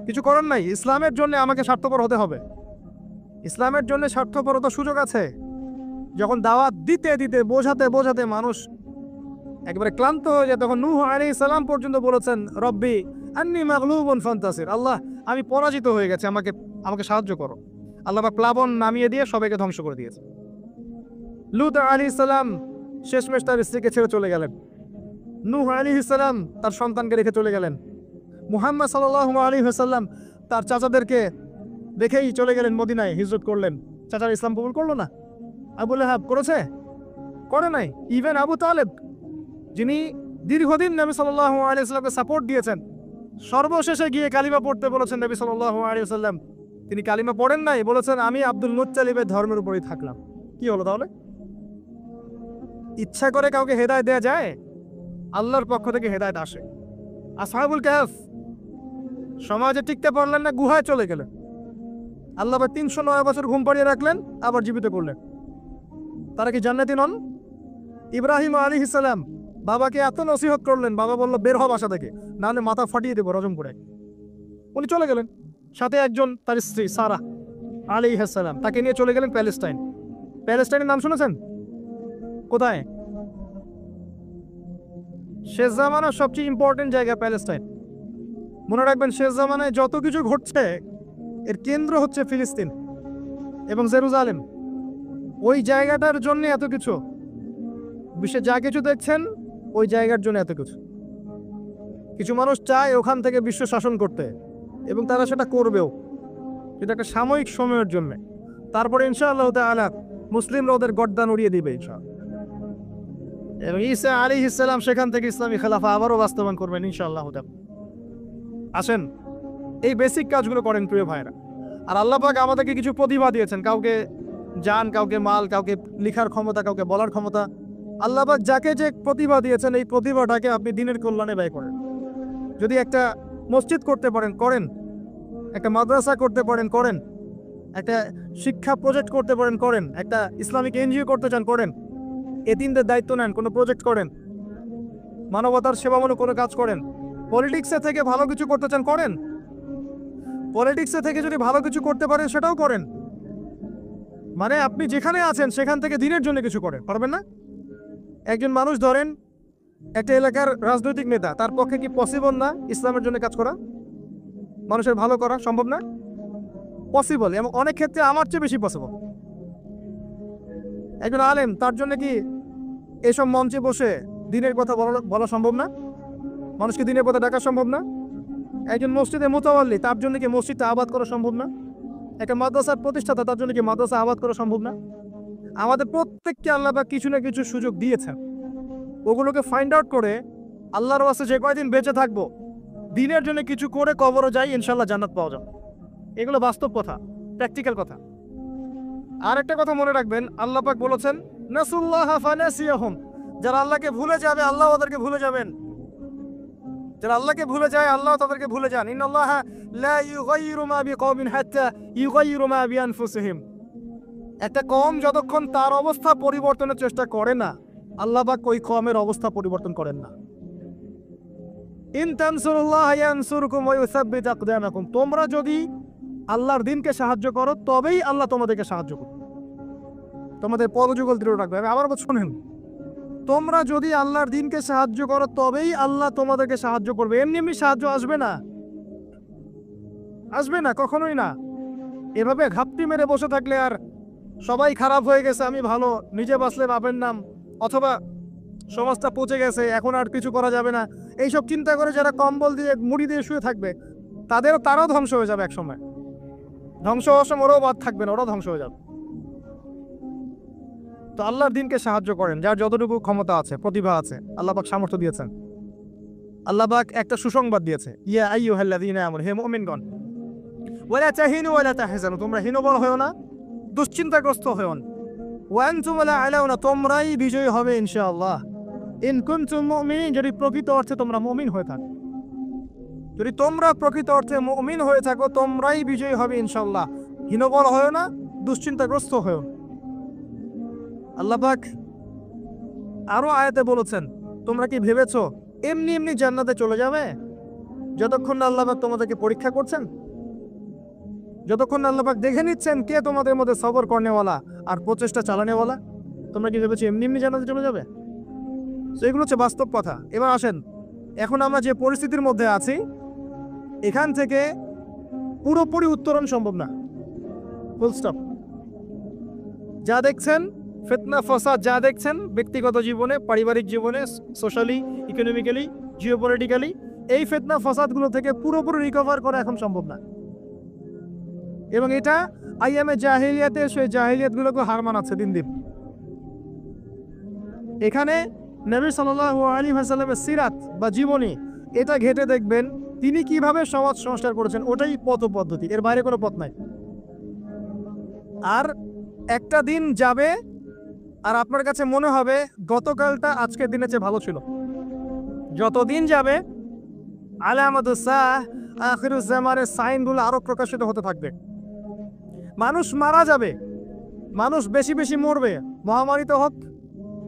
কিছু করার নাই, ইসলামের জন্য আমাকে স্বার্থপর হতে হবে। ইসলামের জন্য স্বার্থপরতার সুযোগ আছে। যখন দাওয়াত দিতে দিতে বোঝাতে বোঝাতে মানুষ একবারে ক্লান্ত হয়ে যায়, তখন নূহ আলাইহিস সালাম পর্যন্ত বলেছেন, রব্বি আন্নী মাগলুবুন ফান্তাসির, আল্লাহ আমি পরাজিত হয়ে গেছি, আমাকে সাহায্য করো। আল্লাহ পাক প্লাবন নামিয়ে দিয়ে সবাইকে ধ্বংস করে দিয়েছে। লূত আলাইহিস সালাম শেষমেশ তার স্ত্রীকে ছেড়ে চলে গেলেন। নূহ আলাইহিস সালাম তার সন্তানকে রেখে চলে গেলেন। মুহাম্মদ সাল্লাল্লাহু আলাইহি ওয়াসাল্লাম তার চাচাদেরকে রেখেই চলে গেলেন মদিনায়, হিজরত করলেন। চাচার ইসলাম কবুল করলো না। আবু লাহাব করেছে? করে নাই। ইভেন আবু তালেব, যিনি দীর্ঘদিন নবী সাল্লাল্লাহু আলাইহি ওয়াসাল্লামকে সাপোর্ট দিয়েছেন, সর্বশেষে গিয়ে কালিমা পড়তে বলেছেন নবী সাল্লাল্লাহু আলাইহি ওয়াসাল্লাম, তিনি কালিমা পড়েন নাই, বলেছেন আমি আব্দুল মুত্তালিবের ধর্মের উপরই থাকলাম। কি হলো তাহলে? ইচ্ছা করে কাউকে হেদায়েত দেয়া যায়? আল্লাহর পক্ষ থেকে হেদায়েত আসে। আসহাবুল কাহফ সমাজে টিকতে পারলেন না, গুহায় চলে গেলেন। আল্লাহ 309 বছর ঘুম পাড়িয়ে রাখলেন, আবার জীবিত করলেন। তারা কি জান্নাতি নন? ইব্রাহিম আলাইহিস সালাম বাবাকে এত নসিহত করলেন, বাবা বলল বের হ বাসা থেকে, না হলে মাথা ফাটিয়ে দেবো রজম করে। উনি চলে গেলেন, সাথে একজন তার স্ত্রী সারা আলাইহিস সালাম, তাকে নিয়ে চলে গেলেন প্যালেস্টাইন। প্যালেস্টাইনের নাম শুনেছেন? কোথায়? শেষ জামানার সবচেয়ে ইম্পর্টেন্ট জায়গা প্যালেস্টাইন। মনে রাখবেন, শেষ জামানায় যত কিছু ঘটছে এর কেন্দ্র হচ্ছে ফিলিস্তিন এবং জেরুজালেম। ওই জায়গাটার জন্য এত কিছু, বিশ্বে যা কিছু দেখছেন ওই জায়গার জন্য এত কিছু। কিছু মানুষ চায় ওখান থেকে বিশ্ব শাসন করতে, এবং তারা সেটা করবেও, এটা একটা সাময়িক সময়ের জন্য। তারপরে ইনশাআল্লাহ তাআলা মুসলিমরা ওদের গর্দান উড়িয়ে দিবে ইনশাআল্লাহ। এবং ঈসা আলাইহিস সালাম সেখান থেকে ইসলামী খেলাফা আবারও বাস্তবায়ন করবেন ইনশাআল্লাহ। আসেন এই বেসিক কাজগুলো করেন প্রিয় ভাইরা। আর আল্লাহ পাক আমাদেরকে কিছু প্রতিভা দিয়েছেন, কাউকে জান, কাউকে মাল, কাউকে লিখার ক্ষমতা, কাউকে বলার ক্ষমতা। আল্লাহ পাক যাকে যে প্রতিভা দিয়েছেন এই প্রতিভাটাকে আপনি দিনের কল্যাণে ব্যয় করেন। যদি একটা মসজিদ করতে পারেন করেন, একটা মাদ্রাসা করতে পারেন করেন, একটা শিক্ষা প্রজেক্ট করতে পারেন করেন, একটা ইসলামিক এনজিও করতে চান করেন, এতিমদের দায়িত্ব নেন, কোনো প্রজেক্ট করেন, মানবতার সেবামূলক কোনো কাজ করেন। পলিটিক্সে থেকে ভালো কিছু করতে চান করেন, পলিটিক্সে থেকে যদি ভালো কিছু করতে পারেন সেটাও করেন। মানে আপনি যেখানে আছেন সেখান থেকে দিনের জন্য কিছু করেন, পারবেন না? একজন মানুষ ধরেন একটা এলাকার রাজনৈতিক নেতা, তার পক্ষে কি পসিবল না ইসলামের জন্য কাজ করা, মানুষের ভালো করা সম্ভব না? পসিবল, এবং অনেক ক্ষেত্রে আমার চেয়ে বেশি পসিবল। একজন আলেম, তার জন্য কি এসব মঞ্চে বসে দিনের কথা বলা সম্ভব না? মানুষকে দিনের কথা ডাকা সম্ভব না? একজন মসজিদে মুতাওয়াল্লি, তার জন্য কি মসজিদটা আবাদ করা সম্ভব না? একটা মাদ্রাসার প্রতিষ্ঠাতা, তার জন্য কি মাদ্রাসা আবাদ করা সম্ভব না? আমাদের প্রত্যেককে আল্লাহ পাক কিছু না কিছু সুযোগ দিয়েছেন, ওগুলোকে ফাইন্ড আউট করে আল্লাহর ওয়াস্তে যে কয়দিন বেঁচে থাকবো দিনের জন্য কিছু করে কবরও যাই, ইনশাল্লাহ জান্নাত পাওয়া যাবে। এগুলো বাস্তব কথা, প্র্যাকটিক্যাল কথা। আর একটা কথা মনে রাখবেন, আল্লাহ পাক বলেছেন নাসুল্লাহা ফানাসিয়াহুম, যারা আল্লাহকে ভুলে যাবে আল্লাহ ওদেরকে ভুলে যাবেন। যারা আল্লাহকে ভুলে যায় আল্লাহ তাদেরকে ভুলে যান। ইন্নাল্লাহা লা ইউগাইয়িরু মা বিকওমিন হাত্তা ইউগাইয়িরু মা বিআনফুসিহিম। একটা কওম যতক্ষণ তার অবস্থা পরিবর্তনের চেষ্টা করে না, আল্লাহ পাক ওই কওমের অবস্থা পরিবর্তন করেন না। ইন তানসুরুল্লাহা ইয়ানসুরকুম ওয়া ইউসাব্বিত আকদামাকুম, তোমরা যদি আল্লাহর দ্বীনকে সাহায্য করো তবেই আল্লাহ তোমাদেরকে সাহায্য করবে, তোমাদের পদযুগল দৃঢ় রাখবে। আবার শোনেন, তোমরা যদি আল্লাহর দ্বীনকে সাহায্য করো তবেই আল্লাহ তোমাদেরকে সাহায্য করবে, এমনি এমনি সাহায্য আসবে না, আসবে না, কখনোই না। এভাবে ঘাপটি মেরে বসে থাকলে আর সবাই খারাপ হয়ে গেছে আমি ভালো, নিজে বাঁচলে বাপের নাম, অথবা সমাজটা পচে গেছে এখন আর কিছু করা যাবে না, এইসব চিন্তা করে যারা কম্বল দিয়ে মুড়ি দিয়ে শুয়ে থাকবে তারাও ধ্বংস হয়ে যাবে এক সময়। ধ্বংস হওয়ার সময় ওরাও বাদ থাকবে না, ওরাও ধ্বংস হয়ে যাবে। তো আল্লাহর দ্বীনকে সাহায্য করেন, যার যতটুকু ক্ষমতা আছে, প্রতিভা আছে, আল্লাহ পাক সামর্থ্য দিয়েছেন। আল্লাহ পাক একটা সুসংবাদ দিয়েছে, ইয়া আইয়ুহাল্লাযীনা আমানু, হে মুমিনগণ, ওয়ালা তাহিনু ওয়ালা তাহজানু, তোমরা হীনবল হয়ো না, দুশ্চিন্তাগ্রস্ত হয়ো না, ওয়া আনতুম লা আলাউনা, তোমরাই বিজয়ী হবে ইনশাআল্লাহ। ইন কুনতুম মুমিনিন, যদি প্রকৃত অর্থে তোমরা মুমিন হয়ে থাকো, যদি তোমরা প্রকৃত অর্থে মুমিন হয়ে থাকো তোমরাই বিজয়ী হবে ইনশাআল্লাহ। হীনবল হয়ো না, দুশ্চিন্তাগ্রস্ত হয়ো। আল্লাহ পাক আরো আয়াতে বলেছেন, তোমরা কি ভেবেছো এমনি এমনি জান্নাতে চলে যাবে? যতক্ষণ না আল্লাহ পাক তোমাদেরকে পরীক্ষা করছেন, যতক্ষণ না আল্লাহ পাক দেখে নিচ্ছেন কে তোমাদের মধ্যে সবর করনেওয়ালা আর প্রচেষ্টা চালানেওয়ালা, তোমরা কি ভেবেছো এমনি এমনি জান্নাতে চলে যাবে? তো এগুলো হচ্ছে বাস্তব কথা। এবার আসেন, এখন আমরা যে পরিস্থিতির মধ্যে আছি এখান থেকে পুরোপুরি উত্তরণ সম্ভব না, ফুল স্টপ। যা দেখছেন ফিতনা ফাসাদ, যা দেখছেন ব্যক্তিগত জীবনে, পারিবারিক জীবনে, সোশ্যালি, ইকোনমিক্যালি, জিওপলিটিক্যালি, এই ফিতনা ফাসাদগুলো থেকে পুরোপুরি রিকভার করা এখন সম্ভব না। এবং এটা আইয়ামে জাহিলিয়াতে সেই জাহিলিয়াতগুলোকে হার মানাচ্ছে দিন দিন। এখানে নবী সাল্লাল্লাহু আলাইহি ওয়াসাল্লামের সিরাত বা জীবনী এটা ঘেটে দেখবেন তিনি কিভাবে সমাজ সংস্কার করেছেন, ওটাই পথ পদ্ধতি, এর বাইরে কোনো পথ নাই। আর একটা দিন যাবে আর আপনার কাছে মনে হবে গতকালটা আজকের দিনের চেয়ে ভালো ছিল। যত দিন যাবে আলামাতুস সাআহ, আখিরুজ জামানের সাইনগুলো আরো প্রকাশিত হতে থাকবে। মানুষ মারা যাবে, মানুষ বেশি বেশি মরবে, মহামারীতে হোক,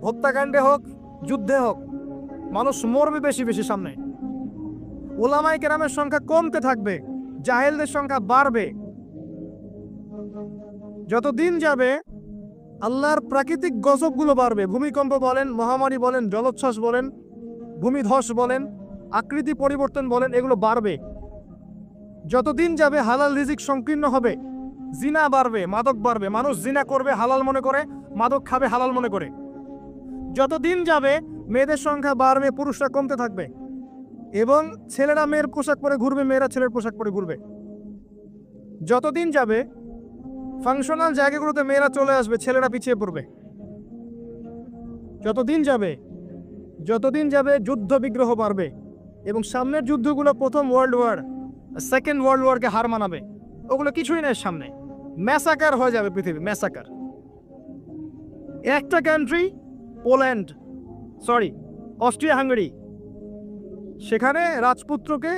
হত্যাকাণ্ডে হোক, যুদ্ধে হোক, মানুষ মরবে বেশি বেশি সামনে। উলামায়ে কেরামের সংখ্যা কমতে থাকবে, জাহেলদের সংখ্যা বাড়বে। যত দিন যাবে আল্লাহর প্রাকৃতিক গজবগুলো বাড়বে, ভূমিকম্প বলেন, মহামারী বলেন, জলোচ্ছ্বাস বলেন, ভূমিধস বলেন, আকৃতি পরিবর্তন বলেন, এগুলো বাড়বে। যত দিন যাবে হালাল রিজিক সংকীর্ণ হবে, জিনা বাড়বে, মাদক বাড়বে, মানুষ জিনা করবে হালাল মনে করে মাদক খাবে হালাল মনে করে। যত দিন যাবে মেয়েদের সংখ্যা বাড়বে, পুরুষরা কমতে থাকবে, এবং ছেলেরা মেয়ের পোশাক পরে ঘুরবে, মেয়েরা ছেলের পোশাক পরে ঘুরবে। যতদিন যাবে ফাংশনাল জায়গাগুলোতে মেয়েরা চলে আসবে, ছেলেরা পিছিয়ে পড়বে। যতদিন যাবে যুদ্ধ বিগ্রহ বাড়বে, এবং সামনের যুদ্ধগুলো প্রথম ওয়ার্ল্ড ওয়ার, সেকেন্ড ওয়ার্ল্ড ওয়ারকে হার মানাবে। ওগুলো কিছুই নেই সামনে, ম্যাসাকার হয়ে যাবে পৃথিবী, ম্যাসাকার। একটা কান্ট্রি, অস্ট্রিয়া হাঙ্গেরি, সেখানে রাজপুত্রকে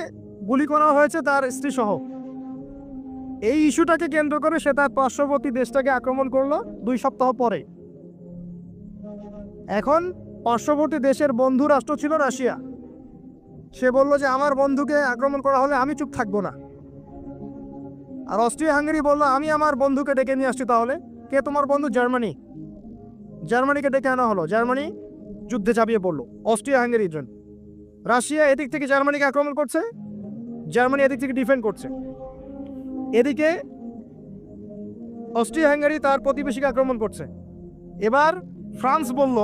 গুলি করা হয়েছে তার স্ত্রী সহ। এই ইস্যুটাকে কেন্দ্র করে সে তার পার্শ্ববর্তী দেশটাকে আক্রমণ করলো 2 সপ্তাহ পরে। এখন পার্শ্ববর্তী দেশের বন্ধু রাষ্ট্র ছিল রাশিয়া। সে বলল যে আমার বন্ধুকে আক্রমণ করা হলে আমি চুপ থাকবো না। আর অস্ট্রিয়া হাঙ্গেরি বলল আমি আমার বন্ধুকে ডেকে নিয়ে আসছি। তাহলে কে তোমার বন্ধু? জার্মানি। জার্মানিকে ডেকে আনা হলো, জার্মানি যুদ্ধে ঝাঁপিয়ে পড়লো অস্ট্রিয়া হাঙ্গেরির জন্য। রাশিয়া এদিক থেকে জার্মানিকে আক্রমণ করছে, জার্মানি এদিক থেকে ডিফেন্ড করছে। এদিকে অস্ট্রিয়া হাঙ্গেরি তার প্রতিবেশীকে আক্রমণ করছে। এবার ফ্রান্স বলল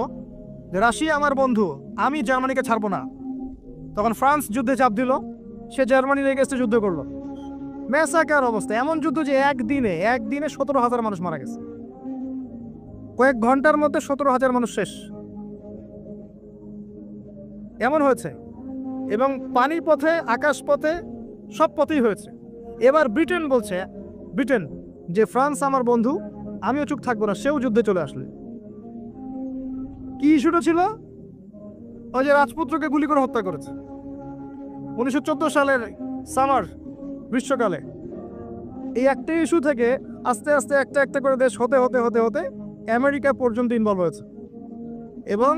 যে রাশিয়া আমার বন্ধু, আমি জার্মানিকে ছাড়বো না। তখন ফ্রান্স যুদ্ধে চাপ দিল, সে জার্মানির এগেইনস্টে যুদ্ধ করলো। ম্যাসাকার অবস্থা, এমন যুদ্ধ যে একদিনে 17,000 মানুষ মারা গেছে। কয়েক ঘন্টার মধ্যে 17,000 মানুষ শেষ, এমন হয়েছে। এবং পানির পথে, আকাশ পথে, সব পথেই হয়েছে। এবার ব্রিটেন বলছে, যে ফ্রান্স আমার বন্ধু, আমিও চুপ থাকবো না, সেও যুদ্ধে চলে আসলে। কি ইস্যুটা ছিল? ওই যে রাজপুত্রকে গুলি করে হত্যা করেছে 1914 সালের সামার, গ্রীষ্মকালে। এই একটা ইস্যু থেকে আস্তে আস্তে একটা করে দেশ হতে আমেরিকা পর্যন্ত ইনভলভ হয়েছে। এবং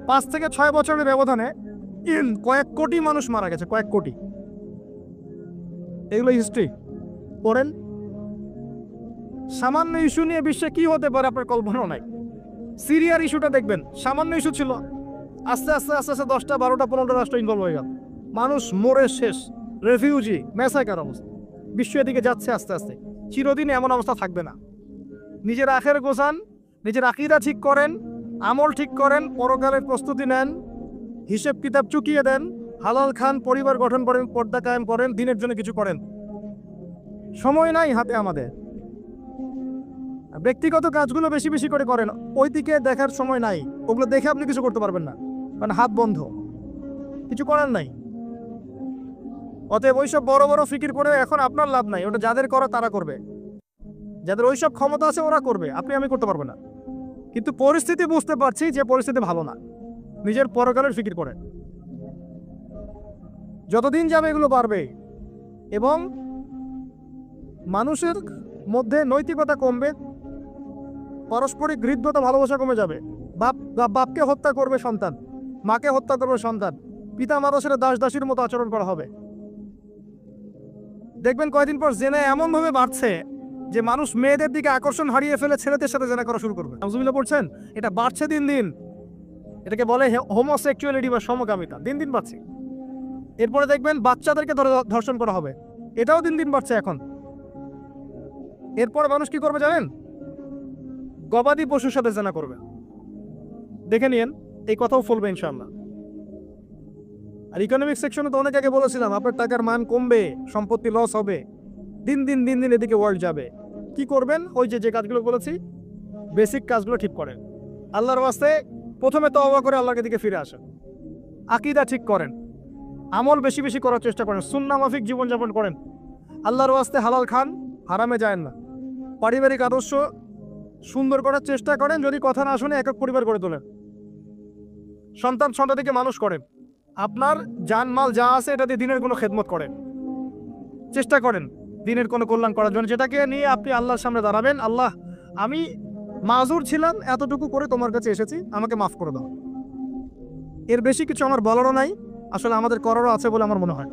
5 থেকে 6 বছরের ব্যবধানে কয়েক কোটি মানুষ মারা গেছে, কয়েক কোটি। এগুলো হিস্ট্রি পড়েন। সামান্য ইস্যু নিয়ে বিশ্বে কি হতে পারে আপনার কল্পনা নাই। সিরিয়ার ইস্যুটা দেখবেন, সামান্য ইস্যু ছিল, আস্তে আস্তে 10টা 12টা 15টা রাষ্ট্র ইনভলভ হয়ে গেল, মানুষ মরে শেষ, রেফিউজি, ম্যাসাকার অবস্থা। বিশ্ব এদিকে যাচ্ছে আস্তে আস্তে। চিরদিন এমন অবস্থা থাকবে না। নিজের আখের গোছান, নিজের আকীদা ঠিক করেন, আমল ঠিক করেন, পরকালের প্রস্তুতি নেন, হিসেব কিতাব চুকিয়ে দেন, হালাল খান, পরিবার গঠন করেন, পর্দা কায়েম করেন, দিনের জন্য কিছু করেন। সময় নাই হাতে আমাদের। ব্যক্তিগত কাজগুলো বেশি বেশি করে করেন, ওই দিকে দেখার সময় নাই। ওগুলো দেখে আপনি কিছু করতে পারবেন না, কারণ হাত বন্ধ, কিছু করার নাই। অতএব ওইসব বড় বড় ফিকির করে এখন আপনার লাভ নাই। ওটা যাদের করা তারা করবে, যাদের ওইসব ক্ষমতা আছে ওরা করবে, আমি করতে পারবো না। কিন্তু পরিস্থিতি বুঝতে পারছি যে পরিস্থিতি ভালো না, নিজের পরকালের ফিকির করেন। যতদিন যাবে এগুলো বাড়বে, এবং মানুষের মধ্যে নৈতিকতা কমবে, পারস্পরিক হৃদ্যতা, ভালোবাসা কমে যাবে। বাপকে হত্যা করবে সন্তান, মাকে হত্যা করবে সন্তান, পিতা মাতার সাথে দাসীর মতো আচরণ করা হবে। দেখবেন কয়েকদিন পর জেনা এমনভাবে বাড়ছে যে মানুষ মেয়েদের দিকে আকর্ষণ হারিয়ে ফেলে ছেলেদের সাথে জেনা করা শুরু করবে। নাউজুবিল্লাহ পড়ছেন? এটা বাড়ছে দিন দিন। এটাকে বলে হোমোসেক্সুয়ালিটি বা সমকামিতা, দিন দিন বাড়ছে। এরপরে দেখবেন বাচ্চাদেরকে ধরে ধর্ষণ করা হবে, এটাও দিন দিন বাড়ছে এখন। এরপর মানুষ কি করবে জানেন? গবাদি পশুর সাথে জেনা করবে। দেখে নিয়েন, এই কথাও ফলবে ইনশাআল্লাহ। আর ইকোনমিক সেকশনে তো অনেক আগে বলেছিলাম, আপনার টাকার মান কমবে, সম্পত্তি লস হবে, দিন দিন এদিকে ওয়ার্ল্ড যাবে। কি করবেন? ওই যে কাজগুলো বলেছি, বেসিক কাজগুলো ঠিক করেন। আল্লাহর ওয়াস্তে প্রথমে তওবা করে আল্লাহর দিকে ফিরে আসেন, আকীদা ঠিক করেন, আমল বেশি বেশি করার চেষ্টা করেন, সুন্নাহ মাফিক জীবনযাপন করেন, আল্লাহর ওয়াস্তে হালাল খান, হারামে যায়েন না, পারিবারিক আদর্শ সুন্দর করার চেষ্টা করেন। যদি কথা না শুনে একক পরিবার গড়ে তোলেন, সন্তানকে মানুষ করেন, আপনার জানমাল যা আছে এটা দিয়ে দিনের কোনো খেদমত করেন, চেষ্টা করেন দিনের কোনো কল্যাণ করার জন্য, যেটাকে নিয়ে আপনি আল্লাহর সামনে দাঁড়াবেন। আল্লাহ, আমি মাজুর ছিলাম, এতটুকু করে তোমার কাছে এসেছি, আমাকে মাফ করে দাও। এর বেশি কিছু আমার বলারও নাই, আসলে আমাদের করারও আছে বলে আমার মনে হয়।